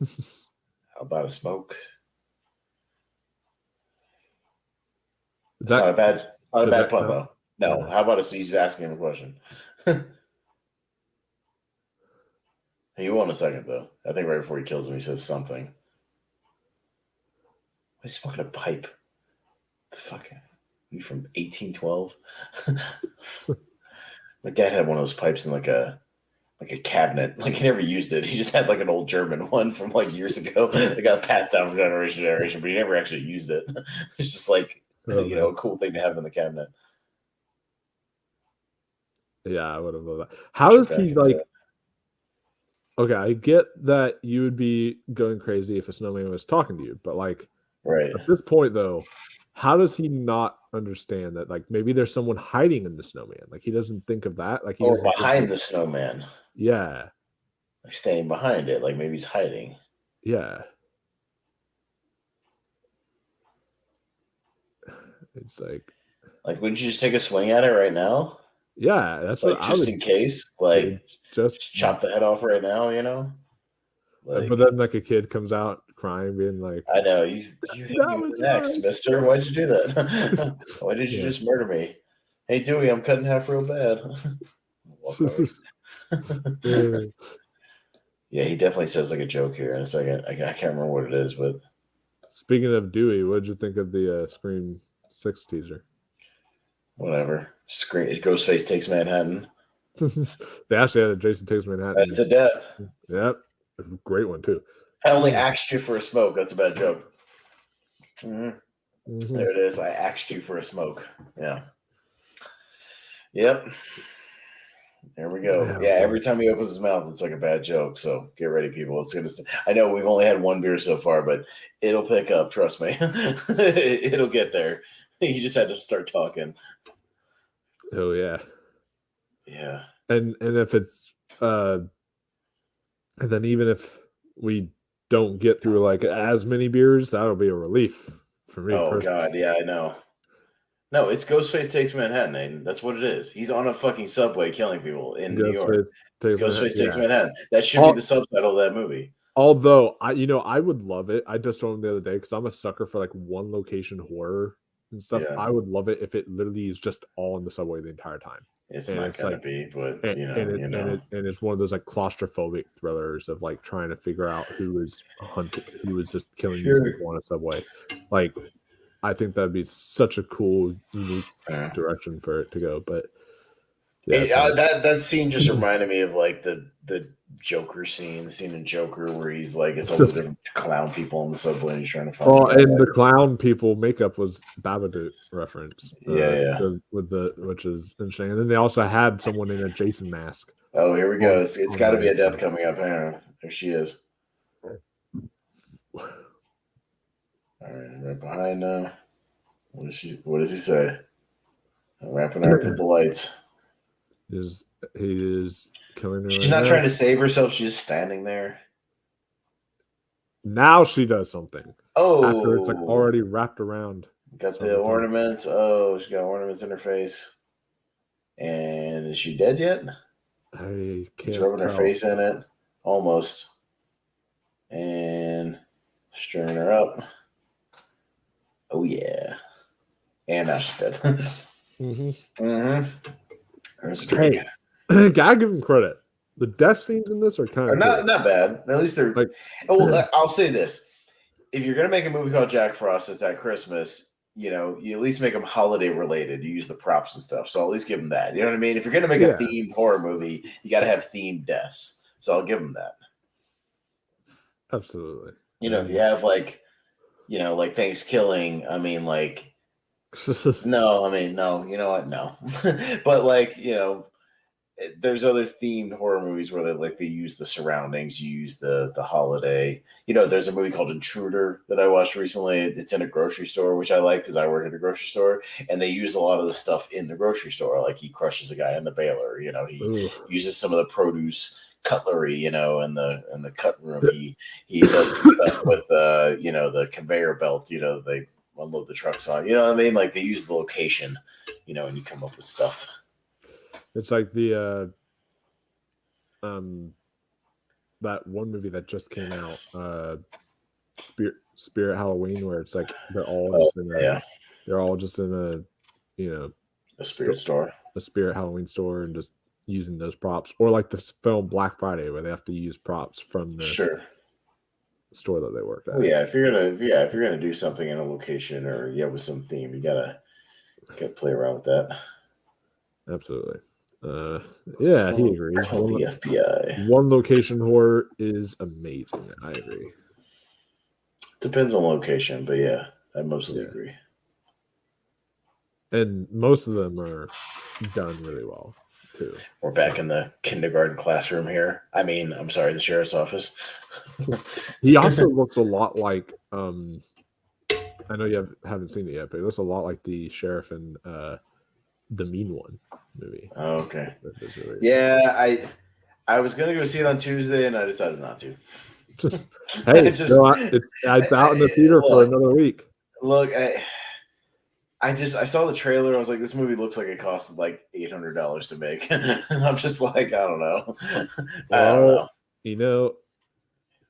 How about a smoke? It's not a bad pun though. No. How about he's asking him a question? He won a second though. I think right before he kills him, he says something. He's smoking a pipe. The fuck? You from 1812? My dad had one of those pipes in like a cabinet. Like he never used it. He just had like an old German one from like years ago. They got passed down from generation to generation, but he never actually used it. It's just like a cool thing to have in the cabinet. Yeah, I would have loved that. How does he like? Okay, I get that you would be going crazy if a snowman was talking to you, but like, at this point though, how does he not understand that like maybe there's someone hiding in the snowman? Like he doesn't think of that. Like behind the snowman. Yeah. Like standing behind it, like maybe he's hiding. Yeah. It's like wouldn't you just take a swing at it right now? Yeah, that's like just in case. Like just chop the head off right now, you know? Like, but then like a kid comes out crying, being like, I know, you hit me with an axe, mister. Why'd you do that? Why did you just murder me? Hey Dewey, I'm cutting half real bad. Yeah, he definitely says like a joke here in a second. I can't remember what it is, but speaking of Dewey, what did you think of the Scream 6 teaser? Whatever. Ghostface Takes Manhattan. They actually had a Jason Takes Manhattan. That's a death. Yep. A great one too. I only axed you for a smoke. That's a bad joke. Mm-hmm. There it is. I axed you for a smoke. Yeah. Yep. There we go. Yeah, every time he opens his mouth, it's like a bad joke. So get ready, people. It's gonna. I know we've only had one beer so far, but it'll pick up. Trust me. It'll get there. You just had to start talking. Oh yeah. Yeah. And if it's and then even if we don't get through like as many beers, that'll be a relief for me. Oh God, yeah, I know. No, it's Ghostface Takes Manhattan, Aiden. That's what it is. He's on a fucking subway killing people in New York. It's Ghostface Takes Manhattan. That should be the subtitle of that movie. Although I would love it. I just told him the other day because I'm a sucker for like one location horror and stuff. Yeah. I would love it if it literally is just all in the subway the entire time. It's not gonna be, but and it's one of those like claustrophobic thrillers of like trying to figure out who is hunting, who is just killing these people on a subway. Like, I think that'd be such a cool, unique direction for it to go. But Yeah, that scene just reminded me of like the Joker scene, the scene in Joker where he's like it's all the different clown people in the subway and he's trying to find. Oh, and the clown people makeup was Babadook reference. Which is interesting. And then they also had someone in a Jason mask. Oh, here we go. It's got to be a death coming up. Hang on. There she is. All right behind now. What does he say? I'm wrapping up with the lights. He is killing her. She's not trying to save herself. She's just standing there. Now she does something. Oh, after it's like already wrapped around. Got the ornaments. Oh, she got ornaments in her face. And is she dead yet? I can't. She's rubbing her face in it, almost, and stirring her up. Oh yeah, and now she's dead. There's a drink. Hey, gotta give him credit. The death scenes in this are kind of not bad. At least they're like. Well, I'll say this: if you're gonna make a movie called Jack Frost, it's at Christmas. You at least make them holiday related. You use the props and stuff, so I'll at least give them that. You know what I mean? If you're gonna make a themed horror movie, you got to have themed deaths. So I'll give them that. Absolutely. If you have like Thanksgiving, I mean, like, no, you know what? No, but like, there's other themed horror movies where they use the surroundings, you use the holiday. There's a movie called Intruder that I watched recently. It's in a grocery store, which I like because I work at a grocery store, and they use a lot of the stuff in the grocery store. Like he crushes a guy in the baler. He uses some of the produce cutlery, in the cut room. He does some stuff with the conveyor belt. They unload the trucks on. You know what I mean? Like they use the location, and you come up with stuff. It's like the that one movie that just came out, Spirit Halloween, where it's like they're all just in a spirit store, a Spirit Halloween store, and just using those props, or like the film Black Friday where they have to use props from the store that they work at. Well, yeah, if you're gonna do something in a location or with some theme, you gotta play around with that. Absolutely. He agrees. Call the FBI. One location horror is amazing. I agree. Depends on location, but yeah, I mostly agree. And most of them are done really well too. We're back in the kindergarten classroom here. I'm sorry, the sheriff's office. He also looks a lot like I know you haven't seen it yet, but he looks a lot like the sheriff in The Mean One movie. Oh, okay. Yeah, I was gonna go see it on Tuesday, and I decided not to. It's out in the theater for another week. Look, I saw the trailer. I was like, this movie looks like it costed like $800 to make. I'm just like, I don't know. I don't know.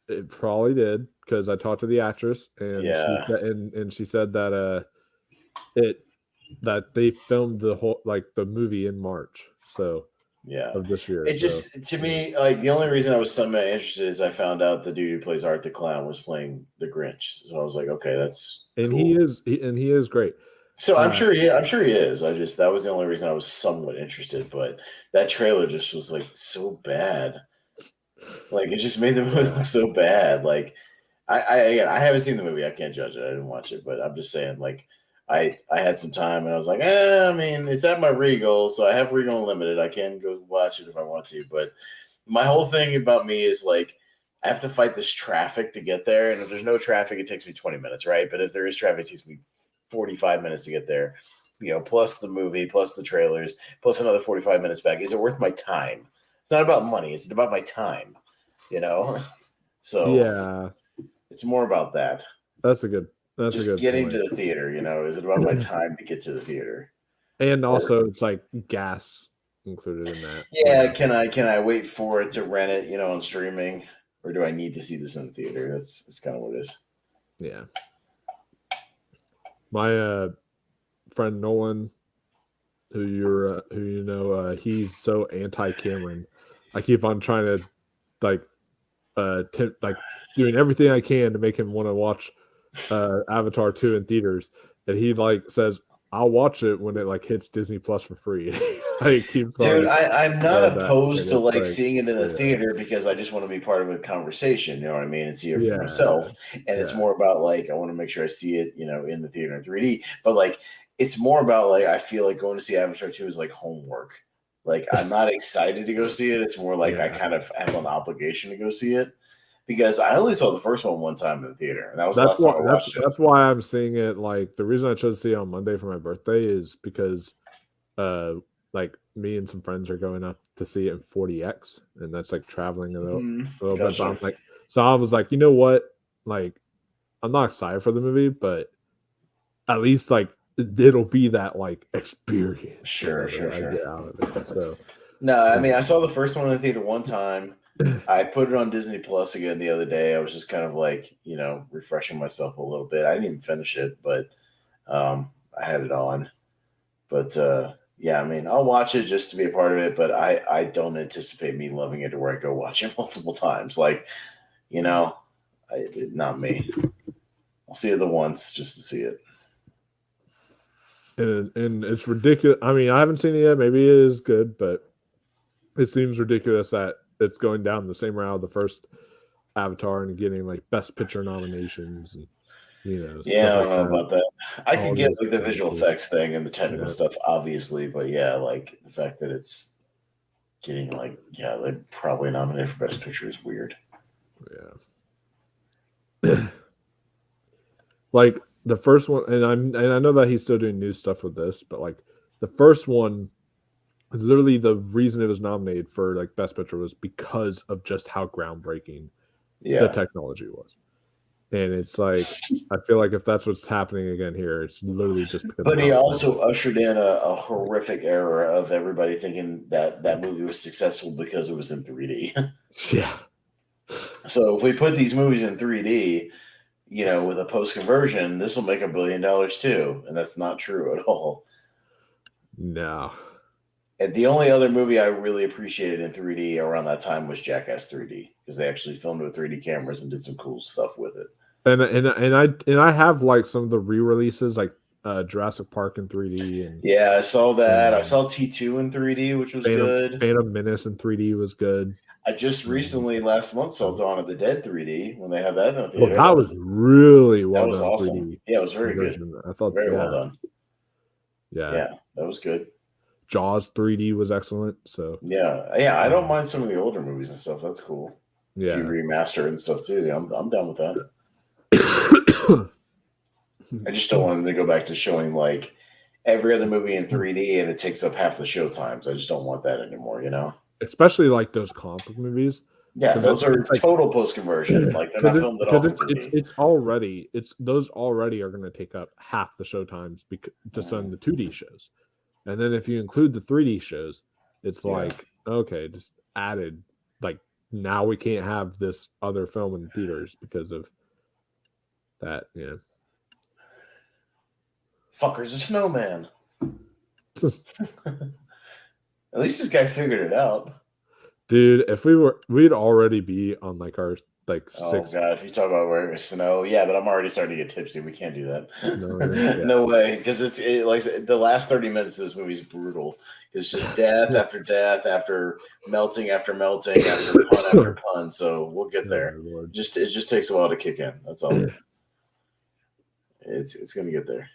It probably did because I talked to the actress, and she said that that they filmed the whole the movie in March. So of this year. It just to me, like the only reason I was somewhat interested is I found out the dude who plays Art the Clown was playing the Grinch. So I was like, okay, that's cool. He is great. So I'm sure he is. That was the only reason I was somewhat interested. But that trailer just was like so bad. Like it just made the movie look so bad. Like I haven't seen the movie. I can't judge it. I didn't watch it, but I'm just saying like. I had some time and I was like, it's at my Regal, so I have Regal Unlimited. I can go watch it if I want to. But my whole thing about me is like, I have to fight this traffic to get there. And if there's no traffic, it takes me 20 minutes, right? But if there is traffic, it takes me 45 minutes to get there, plus the movie, plus the trailers, plus another 45 minutes back. Is it worth my time? It's not about money. It's about my time, So yeah, it's more about that. That's a good just getting to the theater, is it about my time to get to the theater? And also it's like gas included in that. Yeah, can I wait for it to rent it, on streaming? Or do I need to see this in the theater? That's kind of what it is. Yeah. My friend Nolan, who he's so anti-Cameron. I keep on trying to doing everything I can to make him want to watch Avatar 2 in theaters, and he says I'll watch it when it like hits Disney Plus for free. Like keeps Dude, on I'm not that, opposed to it's like like, seeing it in the theater because I just want to be part of a conversation, you know what I mean, and see it for yeah, myself. And it's more about like I want to make sure I see it, in the theater in 3D. But like it's more about like I feel like going to see Avatar 2 is like homework. Like I'm not excited to go see it. It's more like I yeah. kind of have an obligation to go see it because I only saw the first one time in the theater, and that was the That's last time why I watched it. that's why I'm seeing it. Like the reason I chose to see it on Monday for my birthday is because uh like me and some friends are going up to see it in 40x, and that's like traveling a little bit. But Gotcha. I'm like, so I was like, you know what? Like, I'm not excited for the movie, but at least like it'll be that like experience, Sure, sure, I sure. get out of it. So No, I mean, I saw the first one in the theater one time. I put it on Disney Plus again the other day. I was just kind of like, refreshing myself a little bit. I didn't even finish it, but I had it on. But yeah, I mean, I'll watch it just to be a part of it, but I don't anticipate me loving it to where I go watch it multiple times. Like, not me. I'll see it the once just to see it. and it's ridiculous. I mean, I haven't seen it yet. Maybe it is good, but it seems ridiculous that it's going down the same route of the first Avatar and getting like Best Picture nominations and Yeah, stuff I like don't know that. about that. I could All get those like the things, visual effects thing and the technical yeah, stuff, obviously, but yeah, like the fact that it's getting like, yeah, they're probably nominated for Best Picture is weird. yeah. Like the first one, and I know that he's still doing new stuff with this, but like the first one, literally the reason it was nominated for like Best Picture was because of just how groundbreaking the Yeah. technology was. And it's like I feel like if that's what's happening again here, it's literally just because of But he how also groundbreaking. ushered in a horrific era of everybody thinking that that movie was successful because it was in 3D. Yeah. So if we put these movies in 3D, with a post conversion, this will make $1 billion too. And that's not true at all. No. And the only other movie I really appreciated in 3D around that time was Jackass 3D because they actually filmed with 3D cameras and did some cool stuff with it. And I have like some of the re-releases like Jurassic Park in 3D Yeah, I saw that. I and saw T2 in 3D, which was good. Phantom Menace in 3D was good. I just recently last month saw Dawn of the Dead 3D when they had that in the Well, theater. that was really That well was done awesome. 3D Yeah, it was very good. conversion. I thought, Very well yeah, done. yeah. Yeah, that was good. Jaws 3D was excellent. So yeah. I don't mind some of the older movies and stuff. That's cool. If you yeah. remaster and stuff too, yeah, I'm down with that. I just don't want them to go back to showing like every other movie in 3D and it takes up half the show times. I just don't want that anymore. Especially like those comic book movies. Yeah, those are It's like total post conversion. Like they're not filmed at all because for 3D. it's those already are going to take up half the show times just on the 2D shows, and then if you include the 3D shows, it's Yeah. like okay, just added like now we can't have this other film in theaters because of that. Yeah, Fucker's a snowman. At least this guy figured it out. dude. If we'd already be on like our like Oh six. god, if you talk about wearing snow, yeah, but I'm already starting to get tipsy. We can't do that. Yeah. No way, because like the last 30 minutes of this movie is brutal. It's just death after death after melting after melting after pun. So we'll get there. Oh, It just takes a while to kick in. That's all. It's gonna get there.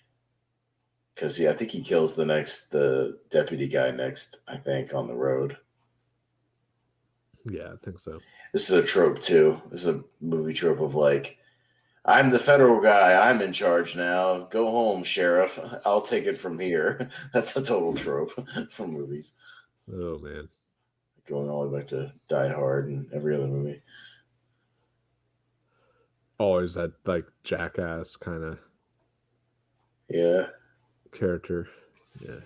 Because I think he kills the deputy guy next. I think on the road. Yeah, I think so. This is a trope too. This is a movie trope of like, I'm the federal guy. I'm in charge now. Go home, sheriff. I'll take it from here. That's a total trope from movies. Oh man, Going all the way back to Die Hard and every other movie. always that like jackass kind of character. Yeah.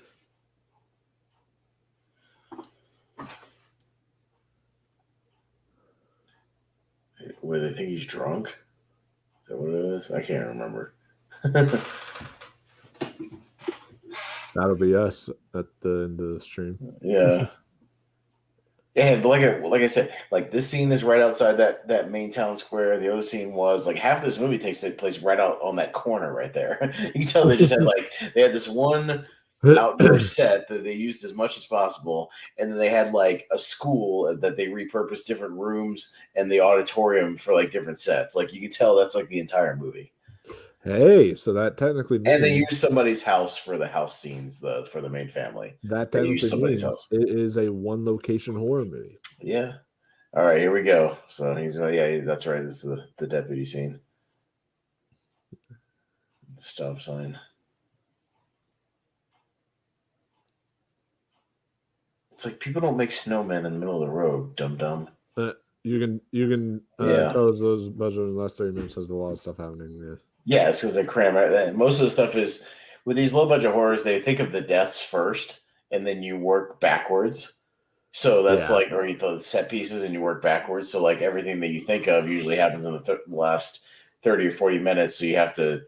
Where they think he's drunk? Is that what it is? I can't remember. That'll be us at the end of the stream. Yeah. And but like I said, like this scene is right outside that main town square. The other scene was like half of this movie takes place right out on that corner right there. You can tell they just had they had this one outdoor set that they used as much as possible, and then they had like a school that they repurposed different rooms and the auditorium for like different sets. Like you can tell that's like the entire movie. Hey, so that technically And they means used somebody's house for the house scenes, for the main family. They used somebody's house. it is a one location horror movie. Yeah. All right, here we go. So yeah, that's right. This is the deputy scene. The stop sign. It's like people don't make snowmen in the middle of the road, dum dum. You can tell us those budget in the last 30 minutes has a lot of stuff happening. Yeah. Yeah, it's because they cram it. Most of the stuff is with these low budget horrors, they think of the deaths first and then you work backwards. So that's or you throw the set pieces and you work backwards. So like everything that you think of usually happens in the last 30 or 40 minutes. So you have to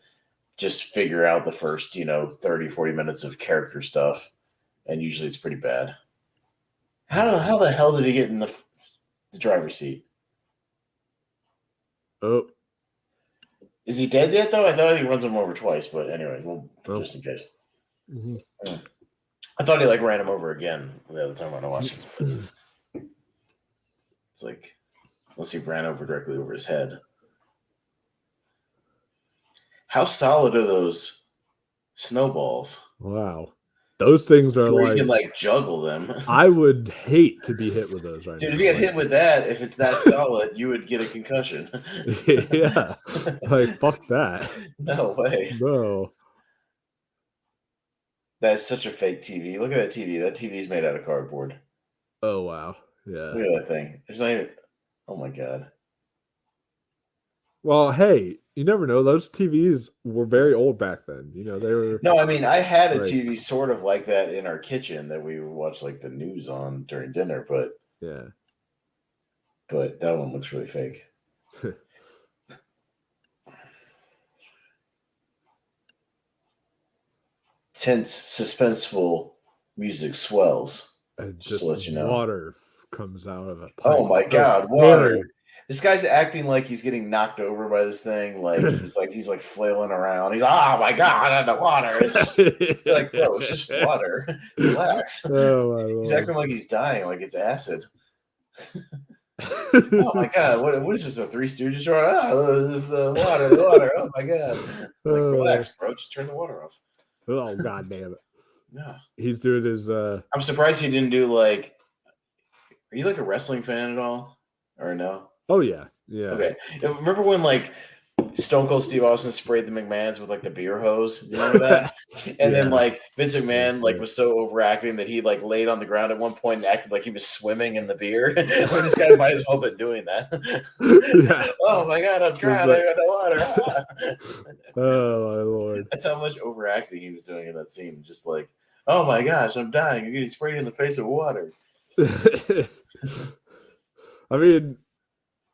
just figure out the first, 30, 40 minutes of character stuff. And usually it's pretty bad. How the hell did he get in the driver's seat? Oh. Is he dead yet, though? I thought he runs him over twice, but anyway, just in case. Mm-hmm. I thought he ran him over again the other time when I watched this. It's like, unless he ran over directly over his head. How solid are those snowballs? Wow. Those things are you can juggle them. I would hate to be hit with those right now. Dude, if you get hit with that, if it's that solid, you would get a concussion. Yeah. Fuck that. No way. No. That's such a fake TV. Look at that TV. That TV is made out of cardboard. Oh, wow. Yeah. Look at that thing. There's not even... Oh, my God. Well, hey, you never know. Those TVs were very old back then. They were... No, I mean, I had a TV sort of like that in our kitchen that we would watch, the news on during dinner, but... Yeah. But that one looks really fake. Tense, suspenseful music swells. And just to let you know. Water comes out of a pipe. Oh, my God, water. This guy's acting like he's getting knocked over by this thing. He's flailing around. He's oh my God, out of the water. It's just, bro, it's just water. Relax. Oh, he's acting like he's dying, like it's acid. Oh my God, what is this? A Three Stooges joint? Oh, this is the water. Oh my God. Relax, bro. Just turn the water off. Oh God damn it. Yeah. He's doing his I'm surprised he didn't do are you a wrestling fan at all? Or no? Oh yeah. Yeah. Okay. Remember when Stone Cold Steve Austin sprayed the McMahons with the beer hose? You remember that? And then Vince McMahon was so overacting that he laid on the ground at one point and acted like he was swimming in the beer. This guy might as well been doing that. Yeah. Oh my God, I'm drowning in the water. Oh my Lord. That's how much overacting he was doing in that scene. Just oh my gosh, I'm dying. You're getting sprayed in the face with water. I mean,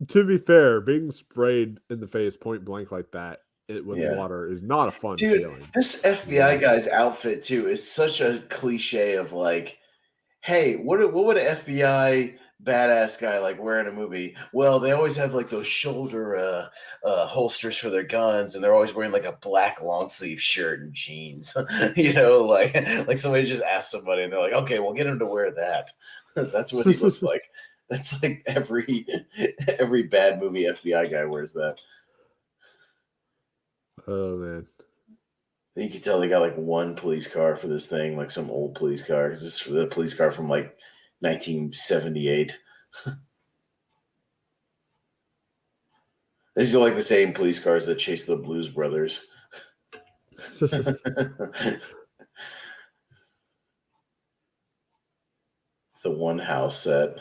to be fair, being sprayed in the face point blank like that with water is not a fun feeling. This FBI guy's outfit too is such a cliche of hey, what would an FBI badass guy wear in a movie? Well, they always have those shoulder holsters for their guns, and they're always wearing a black long sleeve shirt and jeans. Somebody just asked somebody, and they're like, okay, we'll get him to wear that. That's what he looks like. That's every bad movie FBI guy wears that. Oh man. You can tell they got one police car for this thing, some old police car. This is the police car from 1978. These are the same police cars that chase the Blues Brothers. It's the one house set.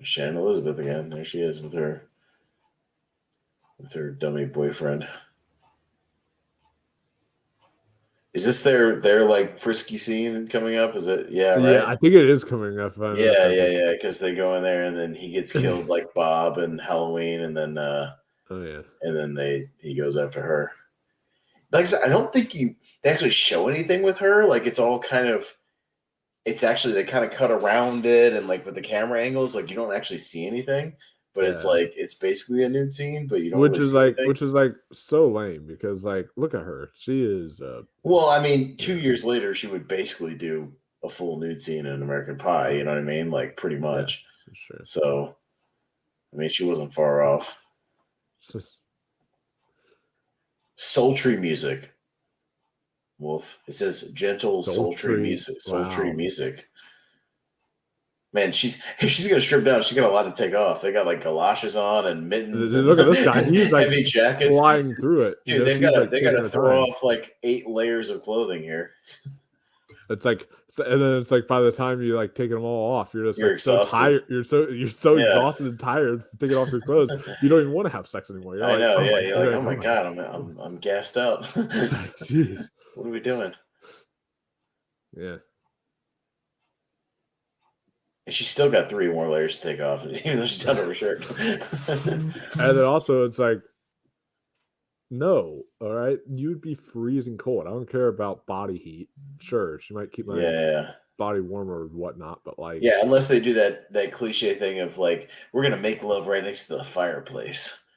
Shannon Elizabeth again. There she is with her dummy boyfriend. Is this their frisky scene coming up? Is it? Yeah, right. Yeah, I think it is coming up. Yeah. Because they go in there and then he gets killed like Bob and Halloween, and then and then he goes after her. Like I said, I don't think they actually show anything with her. It's all kind of it's actually they kind of cut around it, and like with the camera angles, like you don't actually see anything, but it's like it's basically a nude scene, but you don't really see anything. which is like so lame because like look at her. She is Well, I mean, yeah, 2 years later, she would basically do a full nude scene in American Pie. You know what I mean? Like pretty yeah, much. for sure. So, I mean, she wasn't far off. So, Sultry music, Wolf. It says gentle, sultry music. Sultry wow. music. Man, if she's gonna strip down, she's got a lot to take off. They got like galoshes on and mittens and Look at this guy. He's like heavy jackets. flying through it. Dude, She's like they taking gotta her throw time. off like 8 layers of clothing here. It's like, and then it's like by the time you like taking them all off, you're just You're like exhausted. so tired. You're so exhausted and tired from taking off your clothes. You don't even want to have sex anymore. You're I like, know, oh yeah. my, You're like, oh my god, I'm gassed out. Jeez. What are we doing? Yeah. And she's still got 3 more layers to take off, even though she's done her shirt. And then also it's like, no, all right, you'd be freezing cold. I don't care about body heat. Sure, she might keep my body warm or whatnot, but like, yeah, unless they do that cliche thing of like, we're gonna make love right next to the fireplace.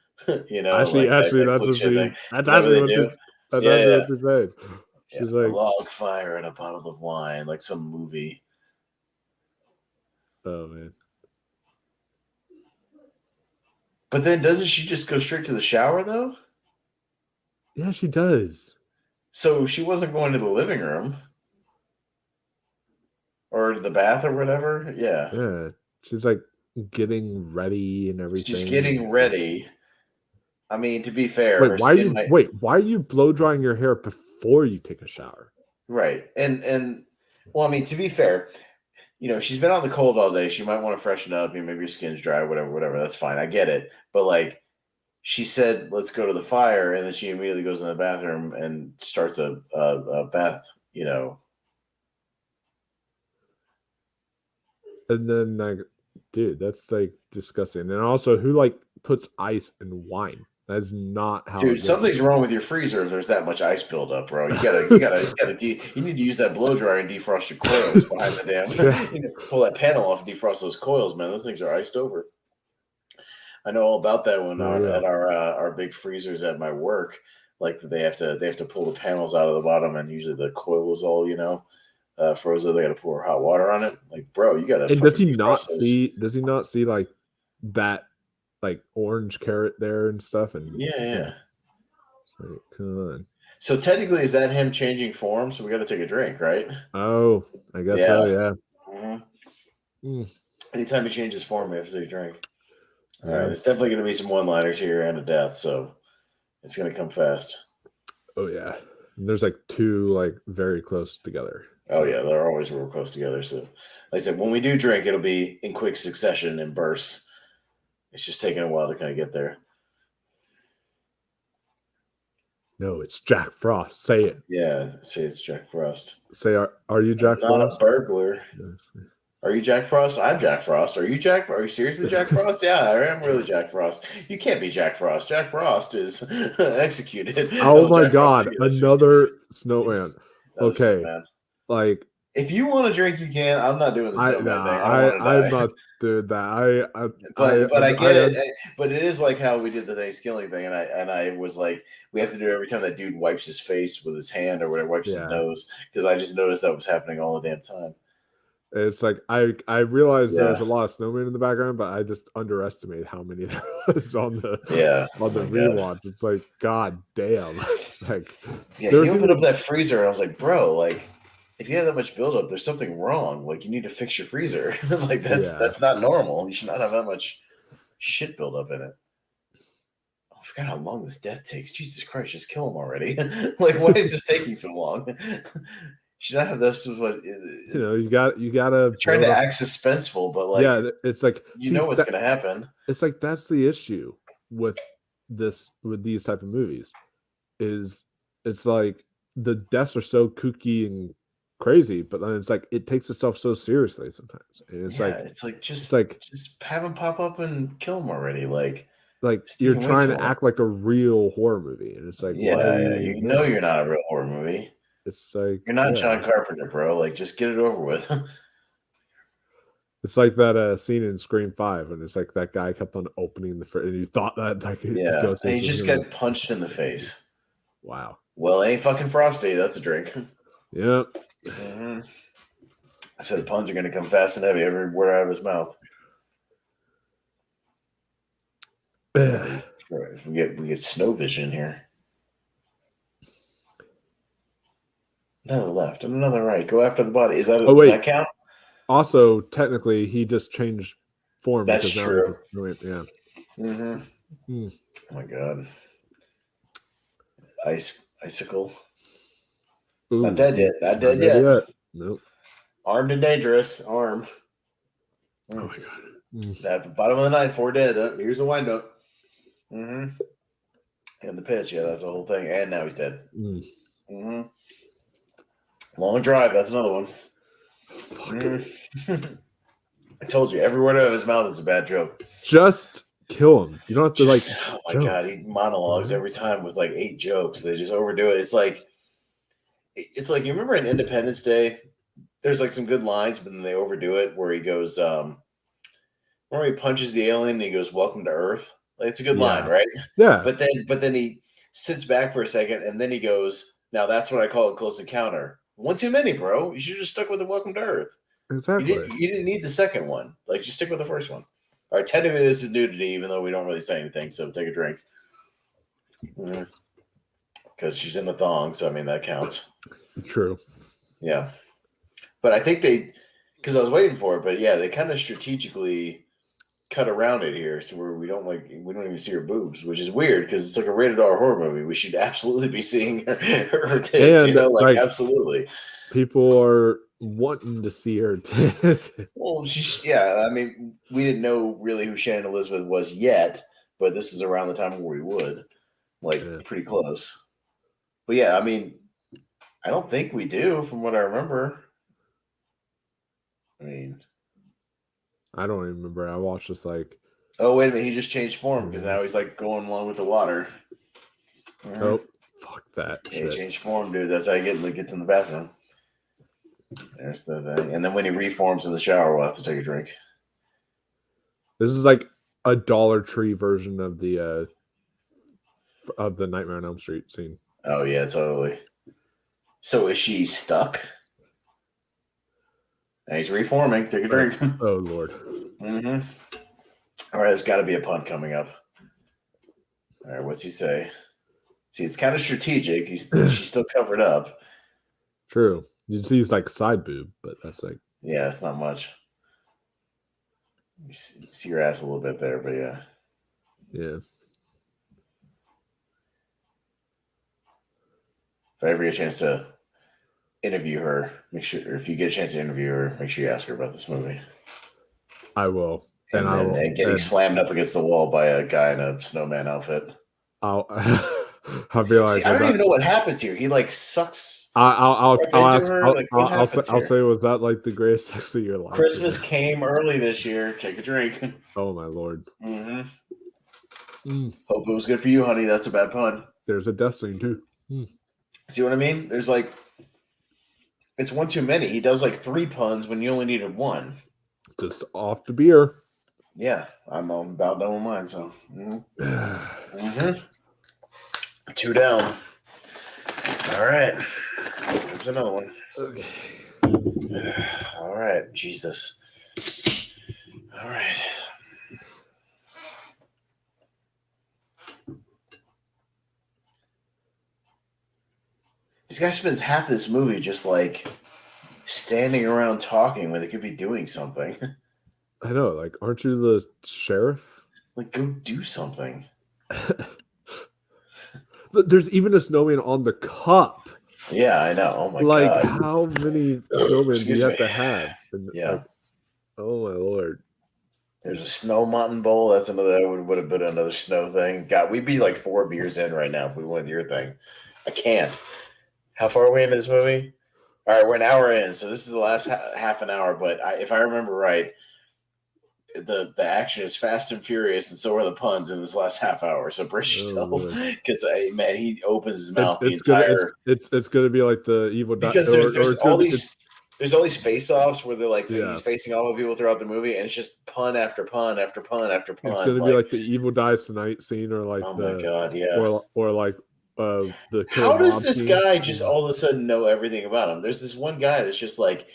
You know, actually, like that's that that's actually what do? that's actually what they said. She's like, a log fire and a bottle of wine, like some movie. oh man. But then doesn't she just go straight to the shower though? Yeah, she does. So she wasn't going to the living room or the bath or whatever. Yeah. Yeah. She's like getting ready and everything. She's getting ready. I mean, to be fair, why are you blow drying your hair before you take a shower? Right. And well, I mean, to be fair, you know, she's been out in the cold all day. She might want to freshen up. You know, maybe your skin's dry, whatever. That's fine. I get it. But like, she said, let's go to the fire. And then she immediately goes in the bathroom and starts a bath, you know. And then, like, dude, that's like disgusting. And also, who like puts ice in wine? That's not how. Dude, something's wrong with your freezer if there's that much ice buildup, bro. You need to use that blow dryer and defrost your coils behind the damn. You need to pull that panel off and defrost those coils, man. Those things are iced over. I know all about that when at our big freezers at my work. Like they have to pull the panels out of the bottom, and usually the coil is all frozen. They got to pour hot water on it. Like, bro, you got to. And does he not see? Does he not see like that, like orange carrot there and stuff? And yeah. Like, come on. So technically, is that him changing form? So we got to take a drink, right? Oh, I guess so. Yeah. Mm-hmm. Anytime he changes form, we have to take a drink. All right, there's definitely going to be some one-liners here and a death, so it's going to come fast. Oh yeah, and there's like 2 like very close together. Oh yeah, they're always real close together. So, like I said, when we do drink, it'll be in quick succession and bursts. It's just taking a while to kind of get there. No, it's Jack Frost. Say it. Yeah, say it's Jack Frost. Say, are you Jack Frost? Not a burglar. Yes. Are you Jack Frost? I'm Jack Frost. Are you seriously Jack Frost? Yeah, I am really Jack Frost. You can't be Jack Frost. Jack Frost is executed. Oh my god, another snowman. Okay, snowman. Like, if you want to drink, you can. I'm not doing the snowman thing. I'm not doing that. But I get it. But it is like how we did the Thanksgiving thing, and I was like, we have to do it every time that dude wipes his face with his hand or whatever, wipes his nose, because I just noticed that was happening all the damn time. It's like I realized there was a lot of snowmen in the background, but I just underestimated how many there was on the rewatch. God. It's like, god damn. It's like, he opened up that freezer and I was like, bro, like, if you have that much buildup, there's something wrong. Like, you need to fix your freezer. Like, that's not normal. You should not have that much shit buildup in it. Oh, I forgot how long this death takes. Jesus Christ, just kill him already. Like, why is this taking so long? Should not have this. Was what you gotta trying to act suspenseful, but like, it's like know what's gonna happen. It's like that's the issue with these type of movies. Is it's like the deaths are so kooky and crazy, but then it's like it takes itself so seriously sometimes. And it's like just have him pop up and kill him already. Like you're trying to act like a real horror movie, and it's like you know you're not a real horror movie. It's like you're not John Carpenter, bro. Like, just get it over with. It's like that scene in Scream 5, and it's like that guy kept on opening the fridge, and you thought that Yeah, ghost and he was just gonna. got punched in the face. Wow. Well, it ain't fucking frosty. That's a drink. Yep. Mm-hmm. I said the puns are going to come fast and heavy every word out of his mouth. we get snow vision here. Another left and another right. Go after the body. Does that count? Also, technically, he just changed form. That's true. Yeah. Mm-hmm. Oh my god. Icicle. It's not dead yet. Not dead yet. Nope. Armed and dangerous. Arm. Oh my god. That bottom of the ninth, 4 dead. Here's the windup. And the pitch. Yeah, that's the whole thing. And now he's dead. Long drive. That's another one. I told you, every word out of his mouth is a bad joke. Just kill him. You don't have to Oh my god, he monologues every time with like 8 jokes. They just overdo it. It's like you remember in Independence Day, there's like some good lines, but then they overdo it. Where he goes, where he punches the alien and he goes, "Welcome to Earth." Like it's a good line, right? Yeah. But then he sits back for a second and then he goes, "Now that's what I call a close encounter." One too many, bro. You should have just stuck with the "Welcome to Earth." Exactly. You didn't need the second one. Like, just stick with the first one. All right, technically this is nudity, even though we don't really say anything. So take a drink. Because she's in the thong, so I mean that counts. True. Yeah, but I think because I was waiting for it, but yeah, they kind of strategically cut around it here, so where we don't even see her boobs, which is weird because it's like a rated R horror movie. We should absolutely be seeing her tits, and, absolutely. People are wanting to see her tits. Well, I mean, we didn't know really who Shannon Elizabeth was yet, but this is around the time where we would, pretty close. But yeah, I mean, I don't think we do, from what I remember. I mean, I don't even remember. I watched this Oh, wait a minute. He just changed form because now he's like going along with the water. Oh, fuck that. Yeah, he changed form, dude. That's how he gets in the bathroom. There's the thing. And then when he reforms in the shower, we'll have to take a drink. This is like a Dollar Tree version of the Nightmare on Elm Street scene. Oh, yeah, totally. So is she stuck? And he's reforming. Take a drink. Oh, Lord. All right, there's got to be a pun coming up. All right, what's he say? See, it's kind of strategic. She's still covered up. True. You see his side boob, but that's yeah, it's not much. You see your ass a little bit there, but yeah. Yeah. If I ever get a chance to interview her, if you get a chance to interview her, make sure you ask her about this movie. I will. And getting slammed up against the wall by a guy in a snowman outfit. I'll be like, see, I don't even know what happens here. He sucks. I'll ask. Her. I'll say, was that the greatest sex of your life? Christmas came early this year. Take a drink. Oh my Lord. Hope it was good for you, honey. That's a bad pun. There's a death scene too. See what I mean? There's it's one too many. He does 3 puns when you only needed 1. Just off the beer. Yeah, I'm about done with mine. So, 2 down. All right, here's another one. Okay. All right, Jesus. All right. This guy spends half this movie just standing around talking when they could be doing something. I know, aren't you the sheriff? Go do something. There's even a snowman on the cup. Yeah, I know. Oh my god! How many snowmen do you have to have? Yeah. Oh my Lord! There's a snow mountain bowl. That's another. That would have been another snow thing. God, we'd be 4 beers in right now if we went your thing. I can't. How far are we into this movie? All right, we're an hour in, so this is the last half an hour. But if I remember right, the action is fast and furious, and so are the puns in this last half hour. So brace yourself, because man, he opens his mouth it's gonna be like the evil because there's all these There's all these face-offs where they're like Yeah. he's facing all the people throughout the movie, and it's just pun after pun after pun after pun. It's gonna be like the evil dies tonight scene, or like oh my god, yeah. or like the killer How does mom this scene. guy just all of a sudden know everything about him? There's this one guy that's just like,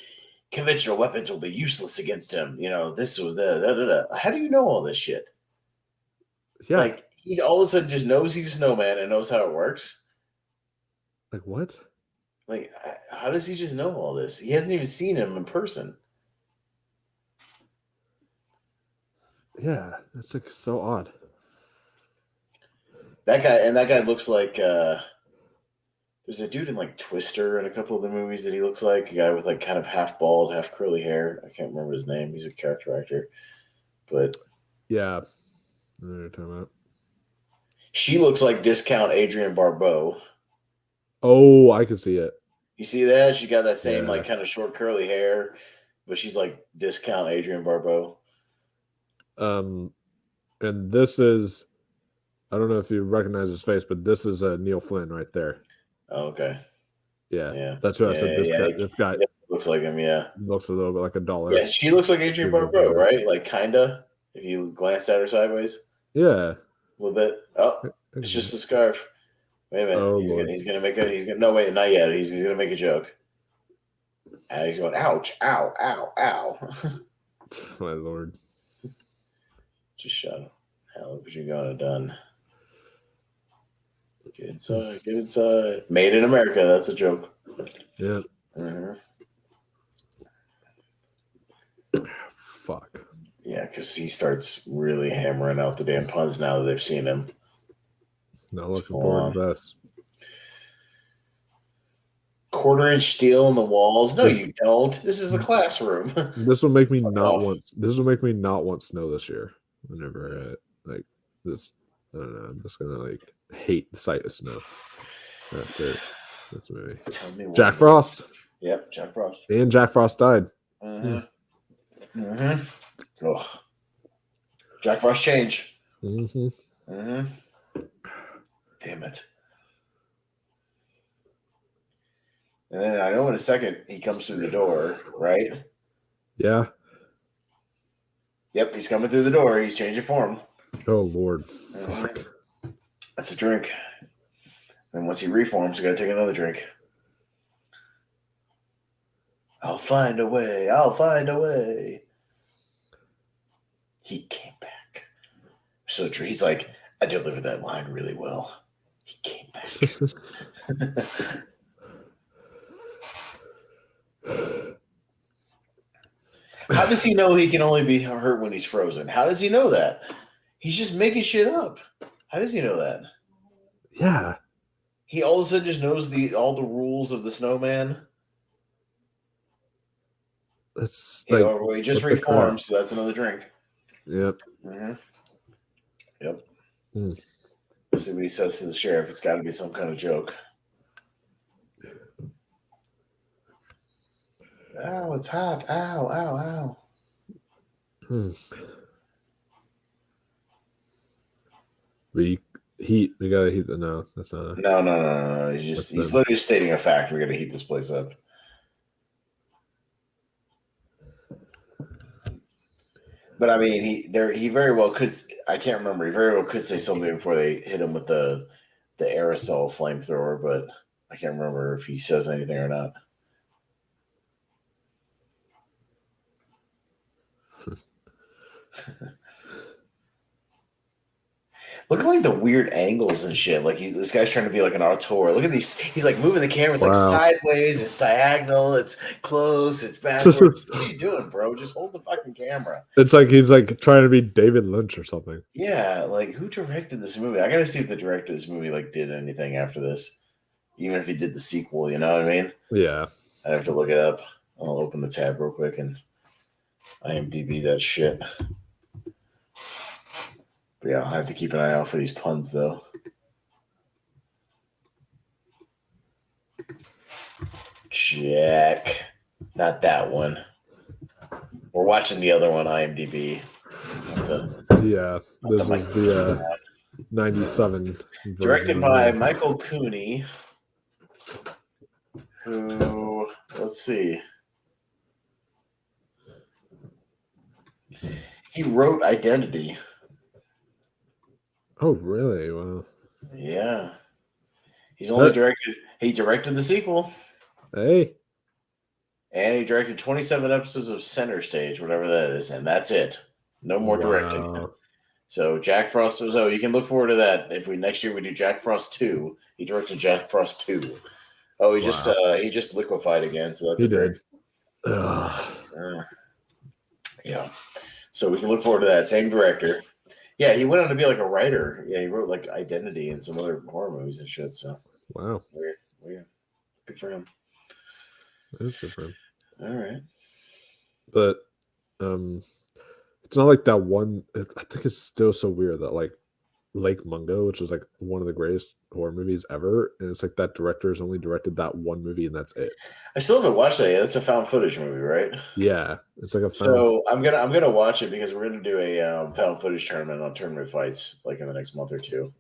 conventional weapons will be useless against him. You know, this or that. How do you know all this shit? Yeah. Like, he all of a sudden just knows he's a snowman and knows how it works. Like, what? Like, how does he just know all this? He hasn't even seen him in person. Yeah, that's like so odd. That guy looks like there's a dude in like Twister and a couple of the movies that he looks like a guy with like kind of half bald, half curly hair. I can't remember his name. He's a character actor, but yeah, I know what you're talking about. She looks like discount Adrienne Barbeau. Oh, I can see it. You see that? She got that same like kind of short curly hair, but she's like discount Adrienne Barbeau. And this is, I don't know if you recognize his face, but this is Neil Flynn right there. Oh, okay. Yeah, that's what I said. This guy looks like him. Yeah, looks a little bit like a dollar. Yeah, she looks like Adrienne Barbeau, right? Like kinda. If you glance at her sideways. Yeah, a little bit. Oh, it's just a scarf. Wait a minute. Oh, he's gonna make a. No, wait, not yet. He's gonna make a joke. And he's going, ouch, ow, ow, ow. My lord. Just shut up. Hell, what you gonna done? Get inside, get inside. Made in America. That's a joke. Yeah. Mm-hmm. Fuck. Yeah, because he starts really hammering out the damn puns now that they've seen him. Not looking forward to this. 1/4-inch steel in the walls. No, you don't. This is a classroom. This will make me not want. This will make me not want snow this year. Whenever like this, I don't know. I'm just gonna like hate the sight of snow. After this movie. Tell me Jack Frost. Yep, Jack Frost. And Jack Frost died. Mm-hmm. Mm-hmm. Oh. Jack Frost change. Mm-hmm. Mm-hmm. Damn it. And then I know in a second he comes through the door, right? Yeah. Yep, he's coming through the door. He's changing form. Oh, Lord. Fuck. That's a drink. And once he reforms, you got to take another drink. I'll find a way. I'll find a way. He came back. So true. He's like, I delivered that line really well. He came back. How does he know he can only be hurt when he's frozen? How does he know that? He's just making shit up. How does he know that? Yeah. He all of a sudden just knows all the rules of the snowman. That's like, well, he just reformed, so that's another drink. Yep. Mm-hmm. Yep. Let's see what he says to the sheriff. It's got to be some kind of joke. Ow, it's hot. Ow, ow, ow. We gotta heat the no. That's not No. He's literally stating a fact. We're gonna heat this place up. But I mean, he very well could. I can't remember. He very well could say something before they hit him with the aerosol flamethrower. But I can't remember if he says anything or not. Look at like the weird angles and shit. Like this guy's trying to be like an auteur. Look at these. He's like moving the camera. It's like sideways. It's diagonal. It's close. It's backwards. What are you doing, bro? Just hold the fucking camera. It's like he's like trying to be David Lynch or something. Yeah, like who directed this movie? I gotta see if the director of this movie like did anything after this, even if he did the sequel. You know what I mean? Yeah. I'd have to look it up. I'll open the tab real quick and IMDb that shit. But yeah, I'll have to keep an eye out for these puns, though. Check. Not that one. We're watching the other one, IMDb. Yeah, this is the 97 Directed by Michael Cooney, who, let's see. He wrote Identity. Oh, really? Wow. Yeah. He directed the sequel. Hey. And he directed 27 episodes of Center Stage, whatever that is, and that's it. No more directing. So Jack Frost was. Oh, you can look forward to that if next year we do Jack Frost 2. He directed Jack Frost 2. Oh, he just liquefied again, so that's great. Yeah. So we can look forward to that. Same director. Yeah, he went on to be like a writer. Yeah, he wrote like Identity and some other horror movies and shit. So wow. Weird. Good for him. That is good for him. All right. But it's not like that one. I think it's still so weird that like Lake Mungo, which is like one of the greatest horror movies ever, and it's like that director has only directed that one movie and that's it. I still haven't watched that yet. It's a found footage movie, right? Yeah, it's like a. So I'm gonna watch it because we're gonna do a found footage tournament on Tournament Fights like in the next month or two.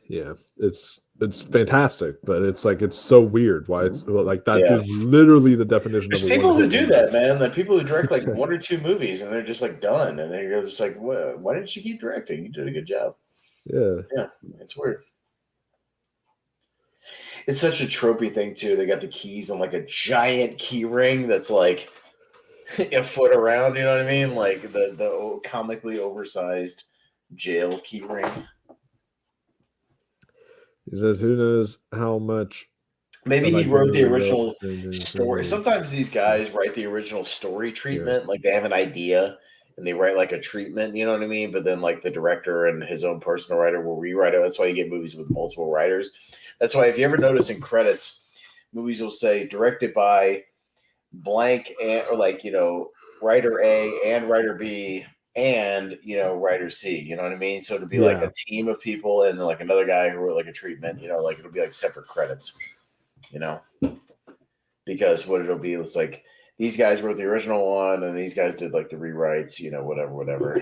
Yeah, it's fantastic, but it's like it's so weird why it's like that is literally the definition. There's people who do that, man. Like people who direct like 1 or 2 movies and they're just like done, and they're just like, why didn't you keep directing? You did a good job. Yeah, it's weird. It's such a tropey thing too. They got the keys on like a giant key ring that's like a foot around. You know what I mean? Like the comically oversized jail key ring. He says, "Who knows how much?" Maybe he wrote the original story. Sometimes these guys write the original story treatment, like they have an idea and they write like a treatment. You know what I mean? But then like the director and his own personal writer will rewrite it. That's why you get movies with multiple writers. That's why if you ever notice in credits, movies will say directed by blank or like writer A and writer B. And writer C, you know what I mean? So it'll be like a team of people and like another guy who wrote like a treatment, like it'll be like separate credits, because what it'll be, it's like these guys wrote the original one and these guys did like the rewrites, whatever.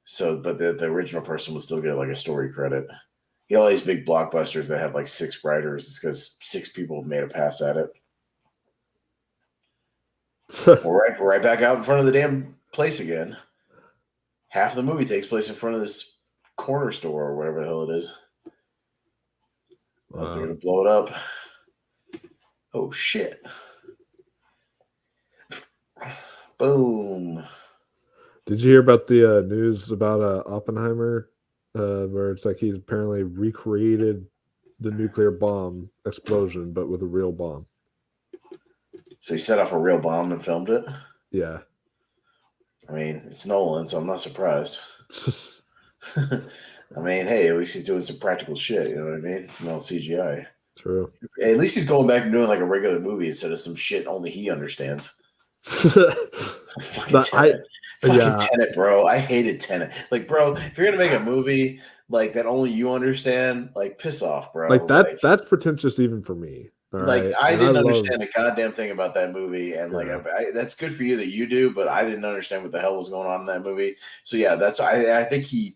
So, but the original person will still get like a story credit. You know, all these big blockbusters that have like 6 writers, it's because 6 people made a pass at it. We're right back out in front of the damn place again. Half the movie takes place in front of this corner store or whatever the hell it is. They're gonna blow it up. Oh shit! Boom. Did you hear about the news about Oppenheimer, where it's like he's apparently recreated the nuclear bomb explosion, but with a real bomb? So he set off a real bomb and filmed it? Yeah. I mean, it's Nolan, so I'm not surprised. I mean, hey, at least he's doing some practical shit. You know what I mean? It's not CGI. True. Hey, at least he's going back and doing like a regular movie instead of some shit only he understands. Fucking Tenet, bro. I hated Tenet. Like, bro, if you're gonna make a movie like that only you understand, like, piss off, bro. Like that. That's pretentious even for me. Like, I didn't understand a goddamn thing about that movie, and like, that's good for you that you do, but I didn't understand what the hell was going on in that movie. So yeah, that's I think he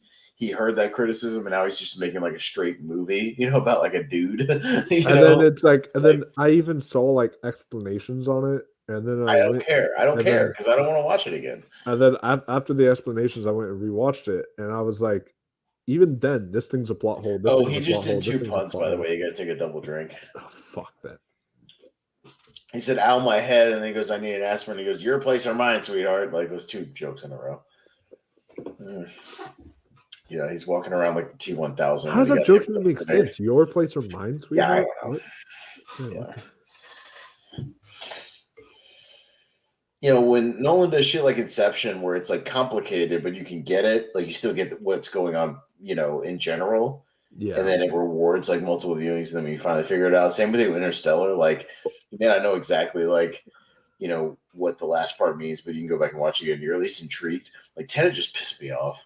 heard that criticism, and now he's just making like a straight movie, about like a dude. Then it's like, and then I even saw like explanations on it, and then I don't care. I don't care because I don't want to watch it again. And then after the explanations, I went and rewatched it, and I was like, even then, this thing's a plot hole. He just did 2 puns, by the way. You got to take a double drink. Oh, fuck that. He said, ow, my head. And then he goes, I need an aspirin. He goes, your place or mine, sweetheart. Like, those 2 jokes in a row. Yeah, he's walking around like the T-1000. How does that joke even make sense? Your place or mine, sweetheart? Yeah, I don't know. Yeah. When Nolan does shit like Inception, where it's like complicated, but you can get it, like you still get what's going on, in general. Yeah. And then it rewards like multiple viewings, and then when you finally figure it out. Same with Interstellar. Like, man, I know exactly like, what the last part means, but you can go back and watch it again. You're at least intrigued. Like Tenet just pissed me off.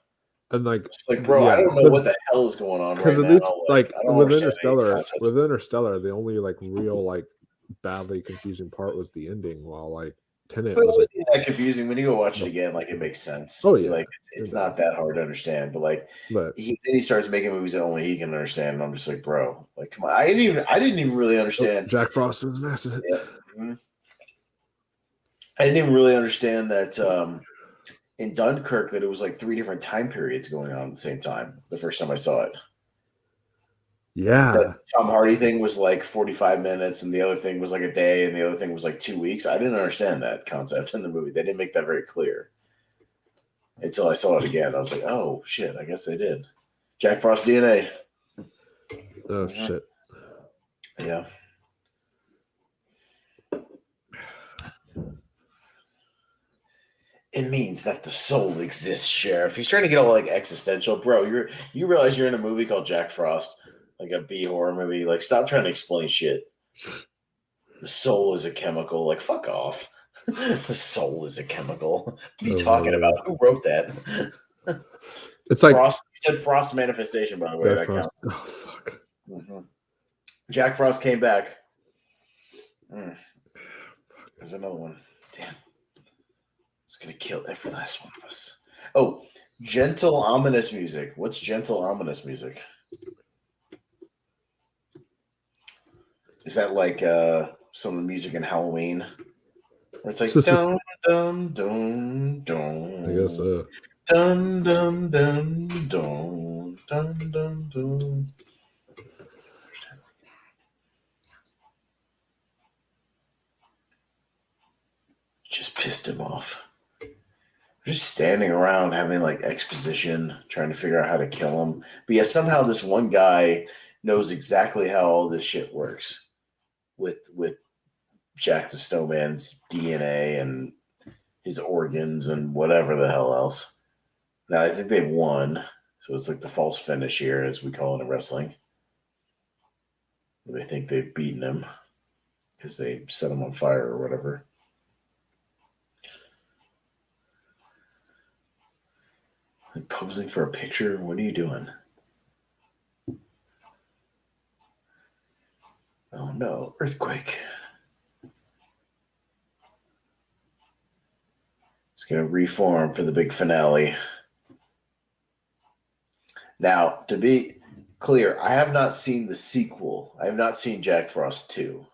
And like, bro, I don't know what the hell is going on right now. Because like with Interstellar, the only like real like badly confusing part was the ending. While like Tenet was that confusing. When you go watch it again, like it makes sense. Oh yeah, like it's not that hard to understand. But like, then he starts making movies that only he can understand, and I'm just like, bro, like come on. I didn't even really understand. Jack Frost was massive. Yeah. Mm-hmm. I didn't even really understand that in Dunkirk that it was like 3 different time periods going on at the same time. The first time I saw it. Yeah. That Tom Hardy thing was like 45 minutes, and the other thing was like a day, and the other thing was like 2 weeks. I didn't understand that concept in the movie. They didn't make that very clear until I saw it again. I was like, oh shit, I guess they did. Jack Frost DNA. Oh shit. Yeah. It means that the soul exists, Sheriff. He's trying to get all like existential, bro. You realize you're in a movie called Jack Frost, like a B horror movie. Like, stop trying to explain shit. The soul is a chemical. Like, fuck off. The soul is a chemical. What are you talking about? Who wrote that? It's like Frost. He said Frost manifestation, by the way. That Frost. counts. Oh fuck. Mm-hmm. Jack Frost came back. There's another one. Damn. It's gonna kill every last one of us. Oh, gentle ominous music. What's gentle ominous music? Is that like some of the music in Halloween? Where it's like dum dum dum dum. I guess so. Dum dum dum dum dum dum dum. Just pissed him off. Just standing around having like exposition, trying to figure out how to kill him. But yeah, somehow this one guy knows exactly how all this shit works with Jack the Snowman's DNA and his organs and whatever the hell else. Now I think they've won, so it's like the false finish here, as we call it in wrestling. They think they've beaten him because they set him on fire or whatever. Like posing for a picture? What are you doing? Oh no, earthquake. It's going to reform for the big finale. Now, to be clear, I have not seen the sequel. I have not seen Jack Frost 2.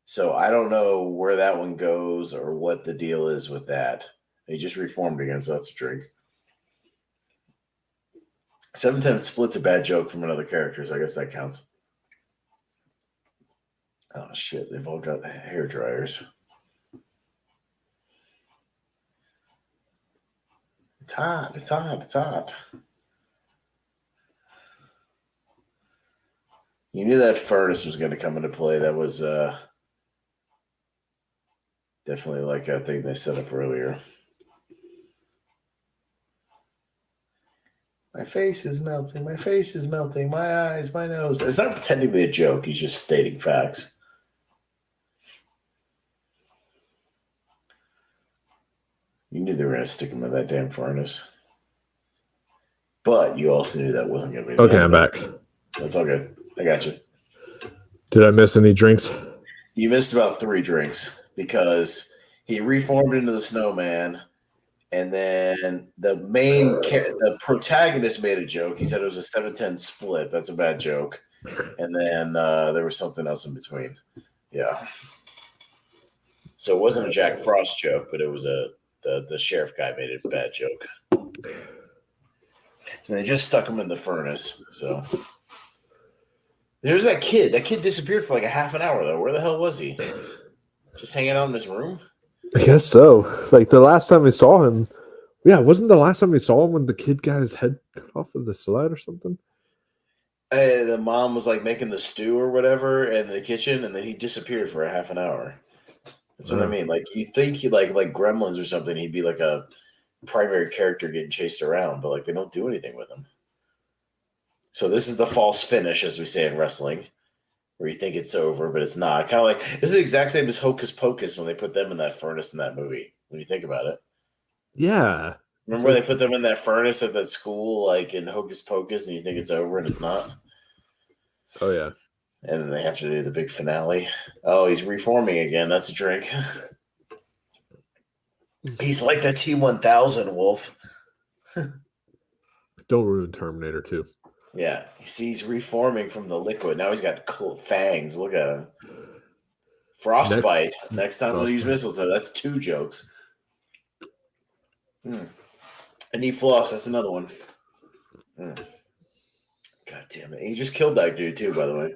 So I don't know where that one goes or what the deal is with that. He just reformed again, so that's a drink. 7-10 split's a bad joke from another character, so I guess that counts. Oh shit, they've all got hair dryers. It's hot, it's hot, it's hot. You knew that furnace was going to come into play. That was definitely like a thing they set up earlier. My face is melting. My face is melting. My eyes, my nose. It's not pretending to be a joke. He's just stating facts. You knew they were going to stick him in that damn furnace. But you also knew that wasn't going to be. Okay, I'm back. That's all good. I got you. Did I miss any drinks? You missed about 3 drinks because he reformed into the snowman. And then the protagonist made a joke. He said it was a 7-10 split. That's a bad joke. And then there was something else in between. Yeah. So it wasn't a Jack Frost joke, but it was the sheriff guy made a bad joke. So they just stuck him in the furnace. So there's that kid. That kid disappeared for like a half an hour, though. Where the hell was he? Just hanging out in his room? I guess so. Like the last time we saw him, yeah, wasn't the last time we saw him when the kid got his head cut off with the sled or something? The mom was like making the stew or whatever in the kitchen, and then he disappeared for a half an hour. That's what I mean. Like you think he like Gremlins or something, he'd be like a primary character getting chased around, but like they don't do anything with him. So this is the false finish, as we say in wrestling, where you think it's over, but it's not. Kind of like this is the exact same as Hocus Pocus when they put them in that furnace in that movie. When you think about it, yeah. Remember where they put them in that furnace at that school, like in Hocus Pocus, and you think it's over and it's not? Oh, yeah. And then they have to do the big finale. Oh, he's reforming again. That's a drink. He's like the T-1000, Wolf. Don't ruin Terminator 2. Yeah. He's reforming from the liquid. Now he's got cool fangs. Look at him. Frostbite. Next time we'll use mistletoe. That's 2 jokes. I need floss. That's another one. God damn it. He just killed that dude, too, by the way.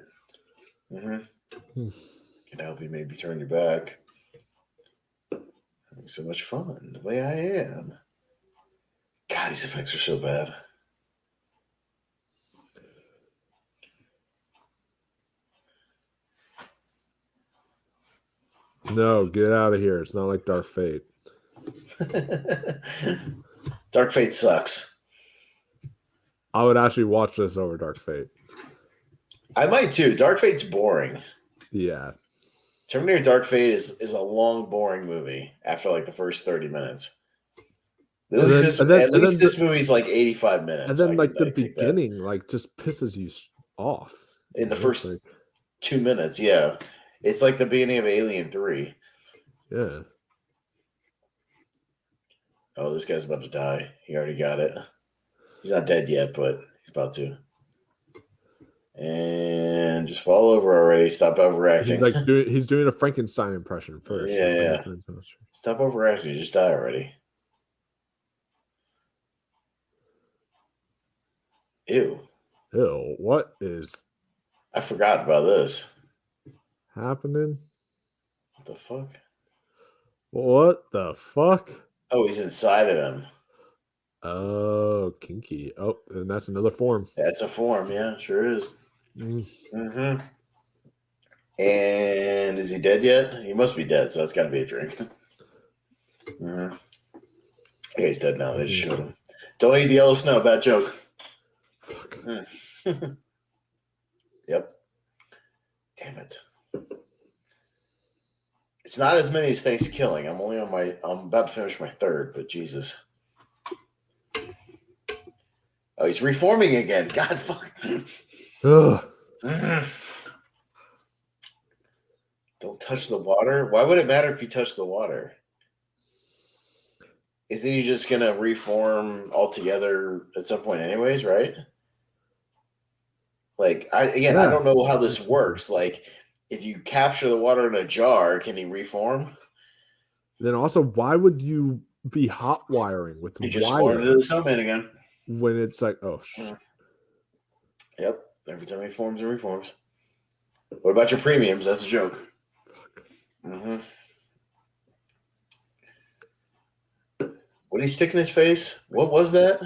Can help you maybe turn your back. Having so much fun the way I am. God, these effects are so bad. No, get out of here. It's not like Dark Fate. Dark Fate sucks. I would actually watch this over Dark Fate. I might too. Dark Fate's boring. Yeah. Terminator Dark Fate is a long, boring movie after like the first 30 minutes. At least this movie's like 85 minutes. And then like the beginning like just pisses you off. In the first 2 minutes, yeah. It's like the beginning of Alien 3. Yeah. Oh, this guy's about to die. He already got it. He's not dead yet, but he's about to. And just fall over already. Stop overacting. He's doing a Frankenstein impression first. Yeah. Stop overacting. Just die already. Ew. What is... I forgot about this. Happening? What the fuck? What the fuck? Oh, he's inside of him. Oh, kinky. Oh, and that's another form. That's a form, yeah, sure is. And is he dead yet? He must be dead, so that's got to be a drink. Yeah, he's dead now. They just showed him. Don't eat the yellow snow. Bad joke. Yep. Damn it. It's not as many as Thanksgiving. I'm about to finish my third, but Jesus. Oh, he's reforming again. God fuck. Don't touch the water. Why would it matter if you touch the water? Isn't he just gonna reform altogether at some point anyways, right? Like I don't know how this works. Like if you capture the water in a jar, can he reform? Then also, why would you be hot wiring with you just formed into the snowman again? When it's like, oh shit. Yep. Every time he forms and reforms. What about your premiums? That's a joke. What did he stick in his face? What was that?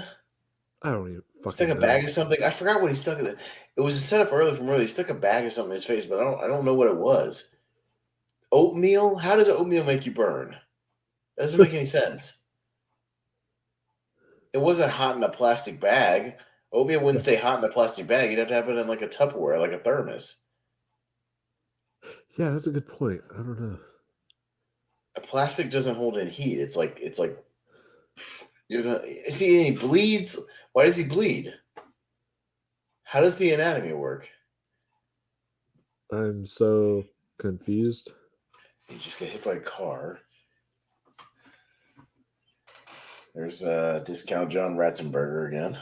I don't even fucking stuck a bag of something. I forgot what he stuck in it. It was a setup earlier from earlier. He stuck a bag of something in his face, but I don't know what it was. Oatmeal? How does oatmeal make you burn? That doesn't make any sense. It wasn't hot in a plastic bag. Oatmeal wouldn't stay hot in a plastic bag. You'd have to have it in like a Tupperware, like a thermos. Yeah, that's a good point. I don't know. A plastic doesn't hold in heat. It's like see, he bleeds. Why does he bleed? How does the anatomy work? I'm so confused. He just got hit by a car. There's Discount John Ratzenberger again.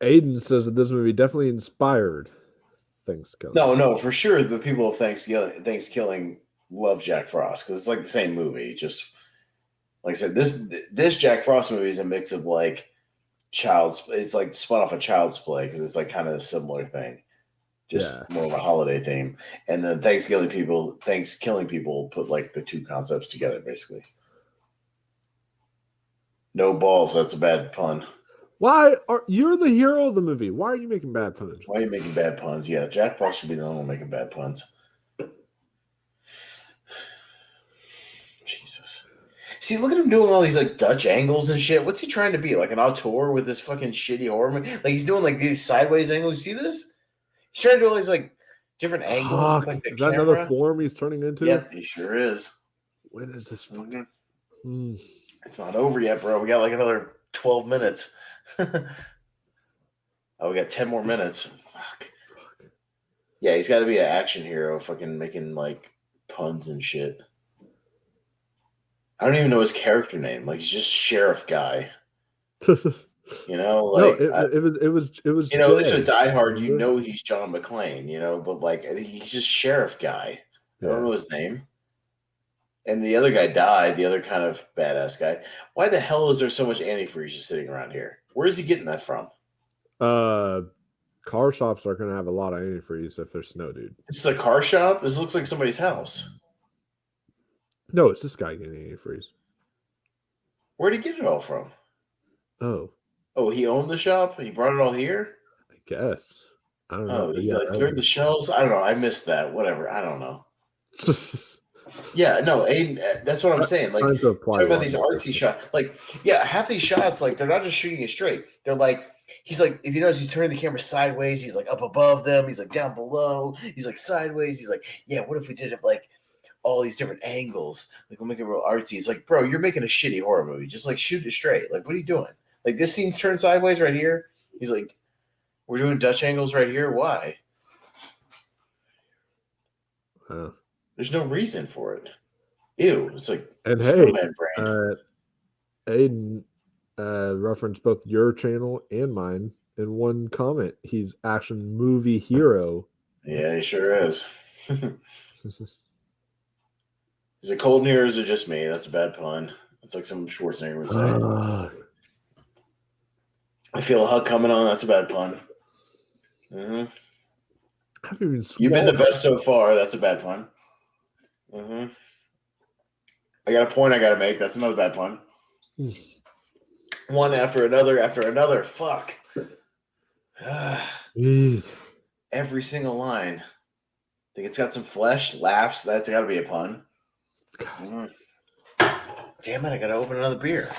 Aiden says that this movie definitely inspired Thanksgiving. No, for sure. The people of Thanksgiving love Jack Frost because it's like the same movie. Just like I said, this Jack Frost movie is a mix of like it's like spun off a Child's Play because it's like kind of a similar thing, just more of a holiday theme. And then Thanksgiving people put like the two concepts together basically. No balls. That's a bad pun. You're the hero of the movie? Why are you making bad puns? Why are you making bad puns? Yeah, Jack Frost should be the only one making bad puns. Jesus. See, look at him doing all these like Dutch angles and shit. What's he trying to be? Like an auteur with this fucking shitty horror movie? Like he's doing like these sideways angles. You see this? He's trying to do all these like different angles with like the camera. Is that another form he's turning into? Yep, he sure is. When is this fucking... It's not over yet, bro. We got like another 12 minutes. Oh, we got 10 more minutes. Fuck. Yeah, he's got to be an action hero, fucking making like puns and shit. I don't even know his character name. Like he's just sheriff guy. You know, like no, it was. You know, at least with Die Hard, you know he's John McClane. You know, but like he's just sheriff guy. I don't know his name. And the other guy died, the other kind of badass guy. Why the hell is there so much antifreeze just sitting around here? Where is he getting that from? Car shops are gonna have a lot of antifreeze if there's snow, dude. This is a car shop? This looks like somebody's house. No, it's this guy getting antifreeze. Where'd he get it all from? Oh, he owned the shop? He brought it all here? I guess. I don't know. He like cleared the shelves? I don't know. I missed that. Whatever. I don't know. Yeah, no, Aiden, that's what I'm saying. Like, talking about these artsy shots. Like, yeah, half these shots, like, they're not just shooting it straight. They're like, he's like, if you notice, he's turning the camera sideways. He's like up above them. He's like down below. He's like sideways. He's like, yeah, what if we did it like all these different angles? Like, we'll make it real artsy. It's like, bro, you're making a shitty horror movie. Just like shoot it straight. Like, what are you doing? Like, this scene's turned sideways right here. He's like, we're doing Dutch angles right here. Why? There's no reason for it. Ew, it's like and snowman brain. Aiden referenced both your channel and mine in one comment. He's action movie hero. Yeah, he sure is. Is it cold in here or is it just me? That's a bad pun. That's like some Schwarzenegger would say. I feel a hug coming on. That's a bad pun. Mm-hmm. You've been the best so far. That's a bad pun. Mm-hmm. I got a point I got to make. That's another bad pun. One after another. Fuck. Every single line. Think it's got some flesh, laughs. That's got to be a pun. Mm. Damn it, I got to open another beer.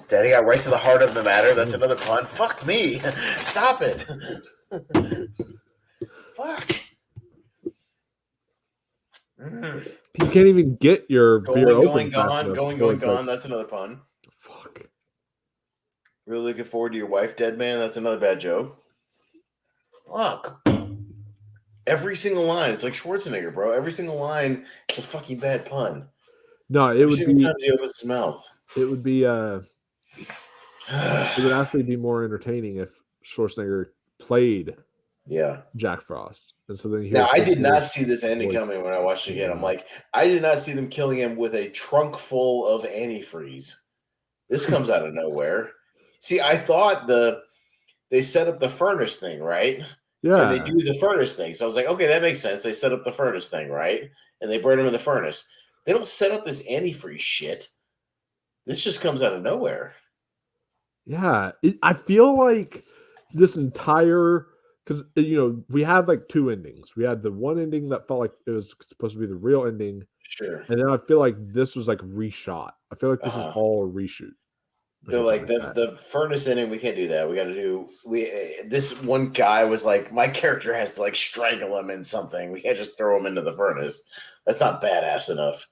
Daddy got right to the heart of the matter. That's another pun. Fuck me. Stop it. Fuck. Mm. You can't even get your beer open. Going, gone. That's another pun. Fuck. Really looking forward to your wife, dead man. That's another bad joke. Fuck. Every single line. It's like Schwarzenegger, bro. Every single line is a fucking bad pun. No, it would be. Time he opens his mouth. It would be. It would actually be more entertaining if Schwarzenegger played. Yeah, Jack Frost. And so then I did not see this ending coming when I watched it again. I'm like, I did not see them killing him with a trunk full of antifreeze. This comes out of nowhere. See, I thought they set up the furnace thing, right? Yeah. And they do the furnace thing. So I was like, okay, that makes sense. They set up the furnace thing, right? And they burn him in the furnace. They don't set up this antifreeze shit. This just comes out of nowhere. Yeah. I feel like this entire... Because, we had like two endings. We had the one ending that felt like it was supposed to be the real ending. Sure. And then I feel like this was like reshot. I feel like this is all a reshoot. They're like the furnace ending. We can't do that. We got to do. This one guy was like, my character has to like strangle him in something. We can't just throw him into the furnace. That's not badass enough.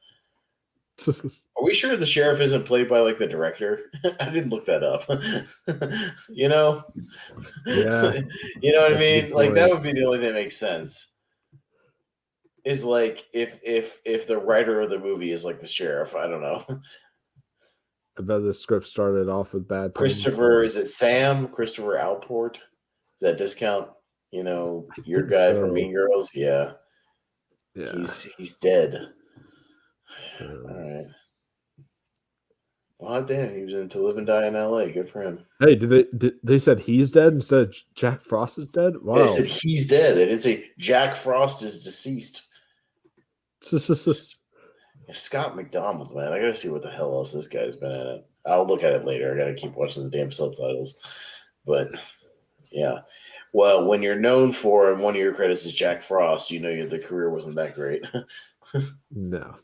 Are we sure the sheriff isn't played by like the director? I didn't look that up. Yeah. You know what I mean? Like that would be the only thing that makes sense. Is like if the writer of the movie is like the sheriff. I don't know. I bet the script started off with bad. Is it Sam? Christopher Alport? Is that discount? Your guy from Mean Girls? Yeah. He's dead. All right. Well, damn, he was in To Live and Die in L.A. Good for him. Hey, did they said he's dead instead of Jack Frost is dead? Wow. They said he's dead. They didn't say Jack Frost is deceased. Scott McDonald, man. I gotta see what the hell else this guy's been in it. I'll look at it later. I gotta keep watching the damn subtitles. But yeah. Well, when you're known for and one of your credits is Jack Frost, the career wasn't that great. No.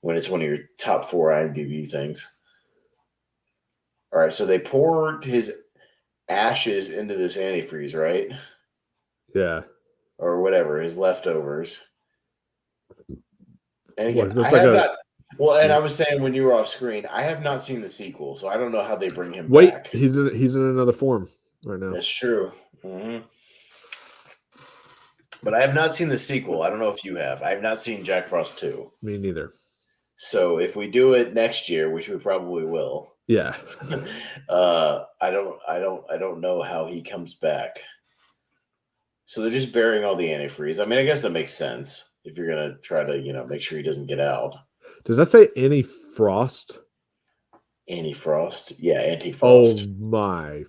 When it's one of your top 4 IMDb things. All right, so they poured his ashes into this antifreeze, right? Yeah. Or whatever, his leftovers. And again, and I was saying when you were off screen, I have not seen the sequel, so I don't know how they bring him back. He's in another form right now. That's true. Mm-hmm. But I have not seen the sequel. I don't know if you have. I have not seen Jack Frost 2. Me neither. So if we do it next year, which we probably will, yeah. I don't know how he comes back. So they're just burying all the antifreeze. I mean, I guess that makes sense if you're gonna try to, make sure he doesn't get out. Does that say Annie Frost? Annie Frost? Yeah, Oh Anti-Frost. my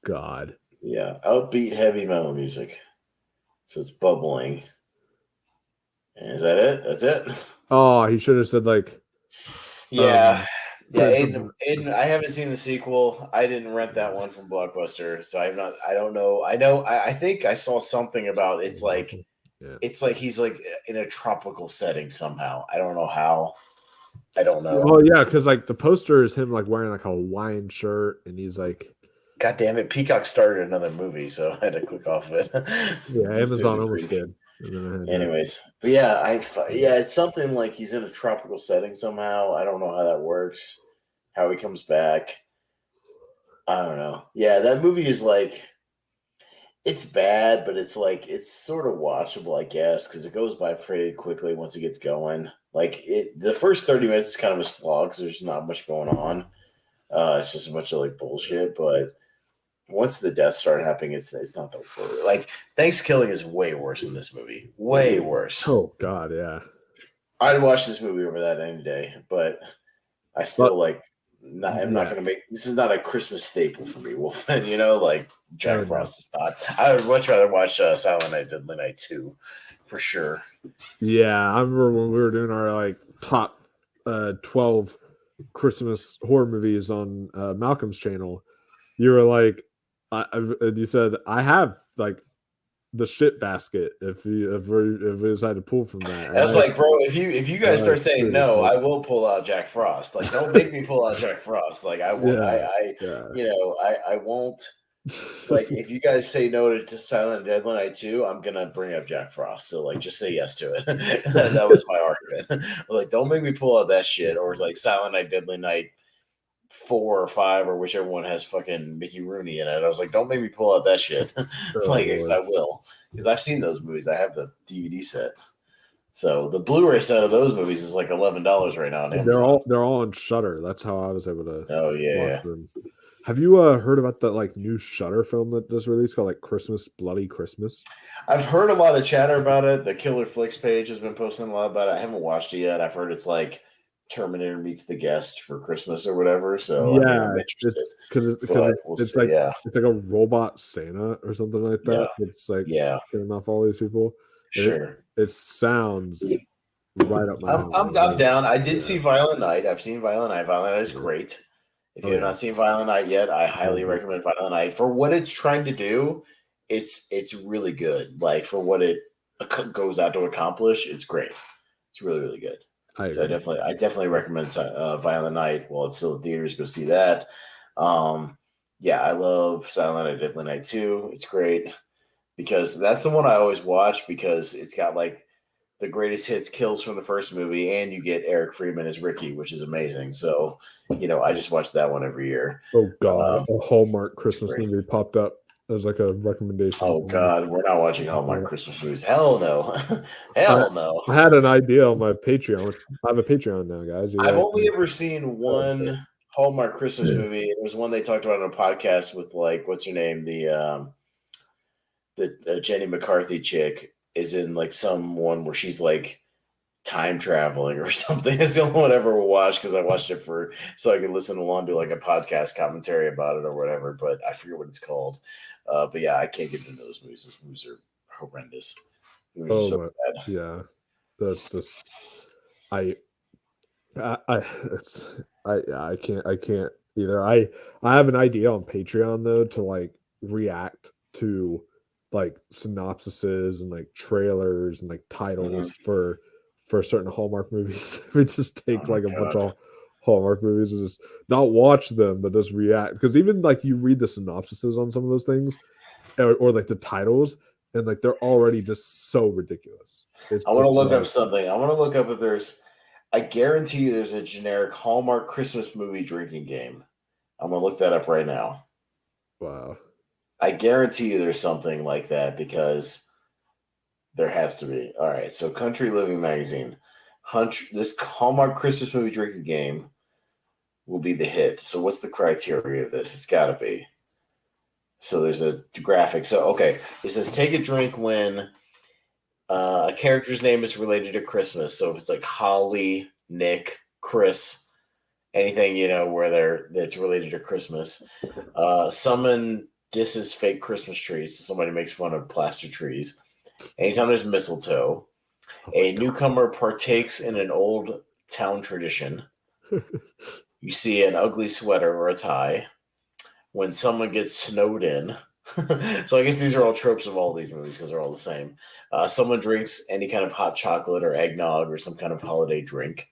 god. Yeah, upbeat heavy metal music. So it's bubbling. And is that it? That's it? Oh, he should have said like Yeah. Yeah, something. Aiden, I haven't seen the sequel. I didn't rent that one from Blockbuster, so I don't know. I think I saw something about it's like he's like in a tropical setting somehow. I don't know how. I don't know. Well, yeah, because like the poster is him like wearing like a Hawaiian shirt, and he's like, God damn it! Peacock started another movie, so I had to click off of it. yeah, Amazon almost did. Anyways, but yeah, it's something like he's in a tropical setting somehow. I don't know how that works. How he comes back. I don't know. Yeah, that movie is like it's bad, but it's like it's sort of watchable, I guess, because it goes by pretty quickly once it gets going. Like the first 30 minutes is kind of a slog because there's not much going on. It's just a bunch of like bullshit. But once the deaths start happening, it's not the worst. Like Thanksgiving is way worse than this movie. Way worse. Oh God, yeah. I'd watch this movie over that any day, but I still I'm not gonna make this is not a Christmas staple for me, Wolfman. You know, like Jack Frost is not. I would much rather watch Silent Night, Deadly Night 2, for sure. Yeah, I remember when we were doing our like top 12 Christmas horror movies on Malcolm's channel. You were like, you said I have like the shit basket if we decide to pull from that. That's like, bro, if you guys start saying no, I will pull out Jack Frost. Like, don't make me pull out Jack Frost. Like, I won't. I won't. Like, if you guys say no to Silent Deadly Night 2, I'm gonna bring up Jack Frost. So like, just say yes to it. That was my argument. Like, don't make me pull out that shit or like Silent Night, Deadly Night 4 or 5 or whichever one has fucking Mickey Rooney in it. I was like, don't make me pull out that shit. Like, I will, because I've seen those movies. I have the DVD set. So the Blu-ray set of those movies is like $11 right now on Amazon. They're all on Shudder. That's how I was able to. Oh yeah. Them. Have you heard about that like new Shudder film that just released called like Christmas Bloody Christmas? I've heard a lot of chatter about it. The Killer Flicks page has been posting a lot about it. I haven't watched it yet. I've heard it's like Terminator meets the guest for Christmas or whatever. So yeah, I mean, I'm interested. It's like a robot Santa or something like that. Yeah. It's like killing off all these people. Sure. It sounds right up my alley. I'm down. I did see Violent Night. I've seen Violent Night. Violent Night is great. If you have not seen Violent Night yet, I highly recommend Violent Night. For what it's trying to do, it's really good. Like for what it goes out to accomplish, it's great. It's really, really good. I definitely recommend Violent Night while it's still in theaters. Go see that. I love Silent Night, Deadly Night 2. It's great because that's the one I always watch because it's got like the greatest hits kills from the first movie, and you get Eric Freeman as Ricky, which is amazing. So, I just watch that one every year. Oh God, a Hallmark Christmas movie popped up as like a recommendation. Oh God, we're not watching Hallmark Christmas movies. Hell no, hell no. I had an idea on my Patreon. I have a Patreon now, guys. I've only ever seen one Hallmark Christmas movie. It was one they talked about on a podcast with like what's her name, the Jenny McCarthy chick. Is in like some one where she's like time traveling or something. It's the only one I ever watched because I watched it so I could listen along to like a podcast commentary about it or whatever. But I forget what it's called. But yeah, I can't get into those movies. Those movies are horrendous. Yeah, that's just I can't either. I have an idea on Patreon though to like react to like synopsises and like trailers and like titles for certain Hallmark movies. We just take like a bunch of Hallmark movies and just not watch them, but just react. Because even like you read the synopsises on some of those things, or like the titles, and like they're already just so ridiculous. I want to look up something. I want to look up if there's. I guarantee you there's a generic Hallmark Christmas movie drinking game. I'm gonna look that up right now. Wow. I guarantee you there's something like that because there has to be. All right, so Country Living Magazine. This Hallmark Christmas movie drinking game will be the hit. So what's the criteria of this? It's got to be. So there's a graphic. So, okay, it says take a drink when a character's name is related to Christmas. So if it's like Holly, Nick, Chris, anything, where that's related to Christmas. Someone disses fake Christmas trees, so somebody makes fun of plaster trees. Anytime there's mistletoe, a newcomer partakes in an old town tradition. You see an ugly sweater or a tie. When someone gets snowed in. So I guess these are all tropes of all these movies because they're all the same. Someone drinks any kind of hot chocolate or eggnog or some kind of holiday drink.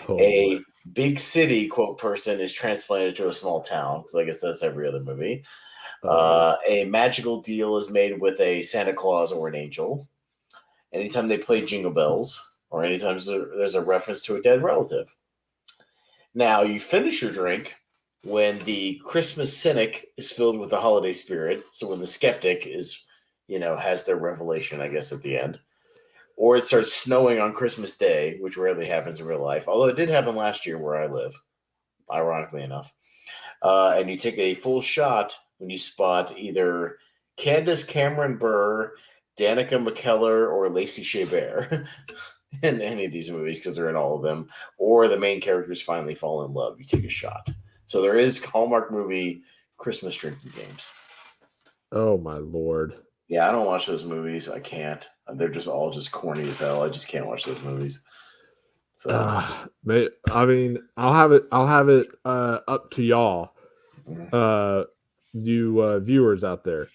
A big city, quote, person is transplanted to a small town. So I guess that's every other movie. A magical deal is made with a Santa Claus or an angel. Anytime they play Jingle Bells, or anytime there's a reference to a dead relative. Now, you finish your drink when the Christmas cynic is filled with the holiday spirit. So when the skeptic is, has their revelation, I guess, at the end. Or it starts snowing on Christmas Day, which rarely happens in real life. Although it did happen last year where I live, ironically enough. And you take a full shot when you spot either Candace Cameron Bure, Danica McKellar, or Lacey Chabert in any of these movies, because they're in all of them. Or the main characters finally fall in love. You take a shot. So there is Hallmark movie Christmas drinking games. Oh, my Lord. Yeah, I don't watch those movies. I can't. They're just all just corny as hell. I just can't watch those movies. So, I mean, I'll have it up to y'all, you viewers out there.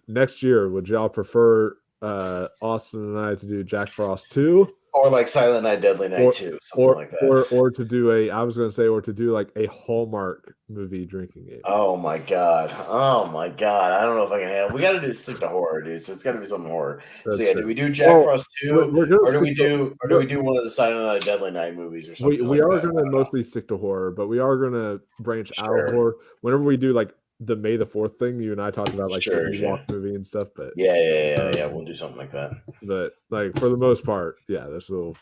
Next year, would y'all prefer Austin and I to do Jack Frost 2? Or like Silent Night, Deadly Night 2, something like that. Or to do to do like a Hallmark movie drinking game. Oh my god. I don't know if I can handle. We got to stick to horror, dude. So it's got to be something horror. That's so yeah, true. Do we do Jack Frost 2, or do we do one of the Silent Night, Deadly Night movies or something? We are going to mostly stick to horror, but we are going to branch out of horror whenever we do like the May the 4th thing. You and I talked about like the Ewok movie and stuff, but yeah, we'll do something like that. But like for the most part, yeah, this will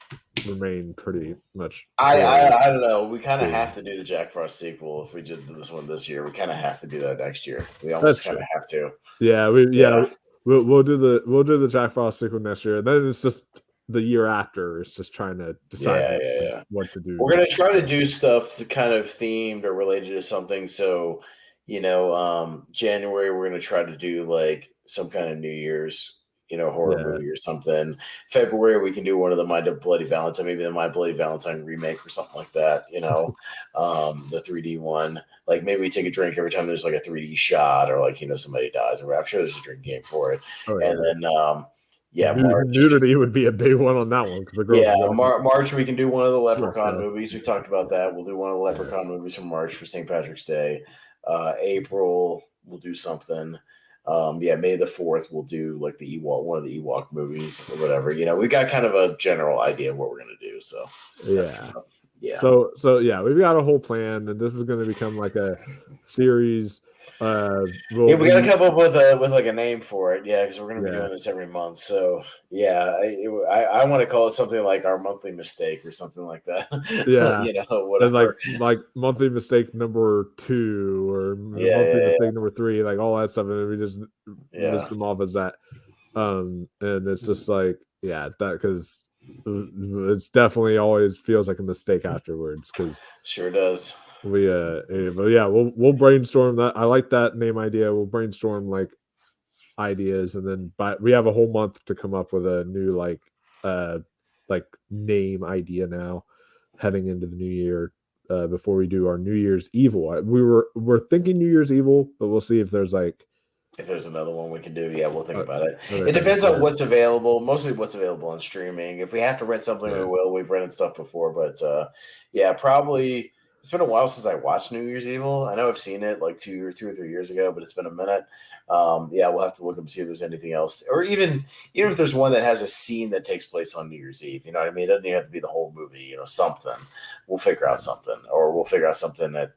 remain pretty much. I don't know. We kind of have to do the Jack Frost sequel if we did this one this year. We kind of have to do that next year. We almost kind of have to. Yeah, we'll do the Jack Frost sequel next year. And then it's just the year after. It's just trying to decide what to do. We're gonna try to do stuff kind of themed or related to something. So, January we're gonna try to do like some kind of New Year's horror movie or something. February we can do one of the My Bloody Valentine, maybe the My Bloody Valentine remake or something like that. The 3D one. Like maybe we take a drink every time there's like a 3D shot or like somebody dies. Or I'm sure there's a drink game for it. And then March nudity would be a big one on that one. March we can do one of the Leprechaun movies. We talked about that. We'll do one of the Leprechaun movies from March for St. Patrick's Day. April we'll do something. May the 4th we'll do like one of the Ewok movies or whatever. We got kind of a general idea of what we're gonna do. So we've got a whole plan, and this is going to become like a series. We got to come up with a name for it. Yeah, because we're going to be doing this every month. So I want to call it something like our monthly mistake or something like that. Yeah, whatever. And like monthly mistake number 2 or monthly mistake number 3, like all that stuff, and we just list them off as that. And it's just like that because it's definitely always feels like a mistake afterwards. Because sure does. We'll brainstorm that. I like that name idea. We'll brainstorm like ideas, and then we have a whole month to come up with a new like name idea now, heading into the new year. Before we do our New Year's Evil, we're thinking New Year's Evil, but we'll see if there's another one we can do. Yeah, we'll think about it. It depends on what's available. Mostly what's available on streaming. If we have to rent something, we will. We've rented stuff before, but probably. It's been a while since I watched New Year's Evil. I know I've seen it like 2 or 3 years ago, but it's been a minute. We'll have to look up and see if there's anything else, or even if there's one that has a scene that takes place on New Year's Eve. You know what I mean? It doesn't even have to be the whole movie. Something. We'll figure out something, or we'll figure out something at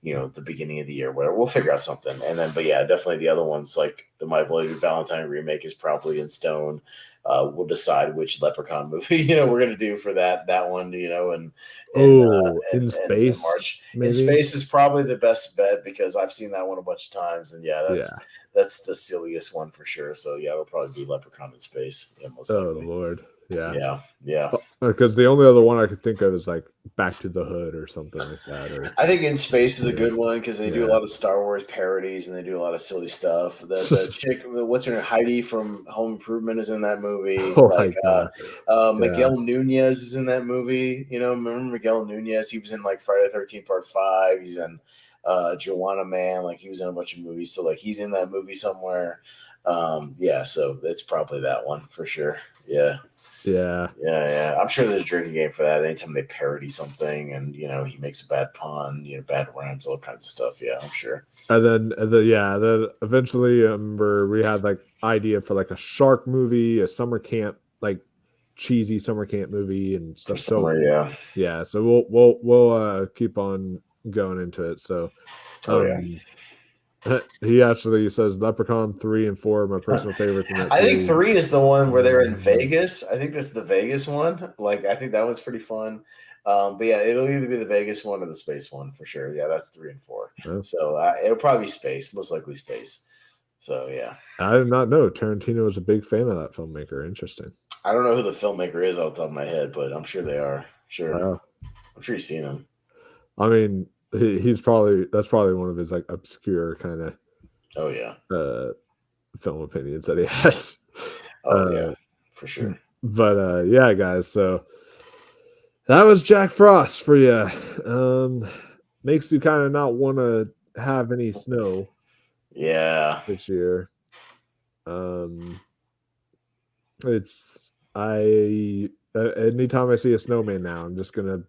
the beginning of the year, whatever. We'll figure out something, and then, definitely the other ones like the My Bloody Valentine remake is probably in stone. We'll decide which Leprechaun movie we're gonna do for that one. In space. March. Maybe? In space is probably the best bet because I've seen that one a bunch of times, and that's the silliest one for sure. So it'll probably be Leprechaun in space. Yeah, most likely. Lord. Yeah, yeah. Because the only other one I could think of is like Back to the Hood or something like that. Or I think In Space is a good one because they do a yeah. lot of Star Wars parodies and they do a lot of silly stuff. The chick, what's her name, Heidi from Home Improvement is in that movie. Oh my Like god. Yeah. Miguel Nunez is in that movie. You know, remember Miguel Nunez? He was in like Friday the 13th Part 5. He's in Joanna Man. Like he was in a bunch of movies. So like he's in that movie somewhere. Yeah, so it's probably that one for sure. Yeah. Yeah. Yeah. I'm sure there's a drinking game for that. Anytime they parody something and, he makes a bad pun, bad rhymes, all kinds of stuff. Yeah, I'm sure. And then eventually I remember we had like idea for like a shark movie, a summer camp, like cheesy summer camp movie and For stuff. So summer, yeah. yeah, so we'll keep on going into it. So Oh, yeah. he actually says Leprechaun 3 and 4 are my personal favorites in that I think series. 3 is the one where they're in Vegas. I think that's the Vegas one. Like, I think that one's pretty fun. But yeah, it'll either be the Vegas one or the space one for sure. Yeah, that's 3 and 4. Oh. So it'll probably be space, most likely space. So yeah. I did not know Tarantino was a big fan of that filmmaker. Interesting. I don't know who the filmmaker is off the top of my head, but I'm sure they are. Sure. Wow. I'm sure you've seen him. I mean, that's probably one of his like obscure kind of Oh yeah. Film opinions that he has. Oh yeah, for sure. But yeah, guys, so that was Jack Frost for you. Makes you kind of not want to have any snow. Yeah. This year. Anytime I see a snowman now, I'm just gonna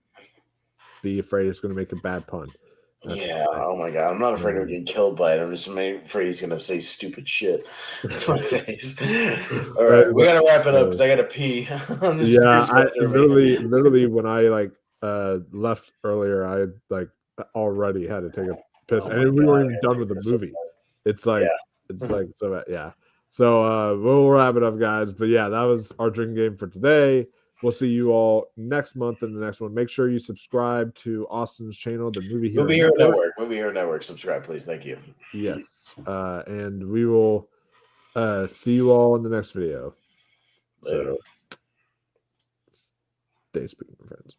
be afraid it's gonna make a bad pun. Yeah. Oh my god. I'm not afraid of getting killed by it. I'm just afraid he's gonna say stupid shit to my face. All right, we gotta wrap it up because I gotta pee. On this literally when I like left earlier, I like already had to take a piss, and we weren't even done with the movie. It's like so yeah. So we'll wrap it up, guys. But yeah, that was our drinking game for today. We'll see you all next month in the next one. Make sure you subscribe to Austin's channel, the Movie Hero Network. Movie Hero Network. Subscribe, please. Thank you. Yes. And we will see you all in the next video. Later. So stay speaking, friends.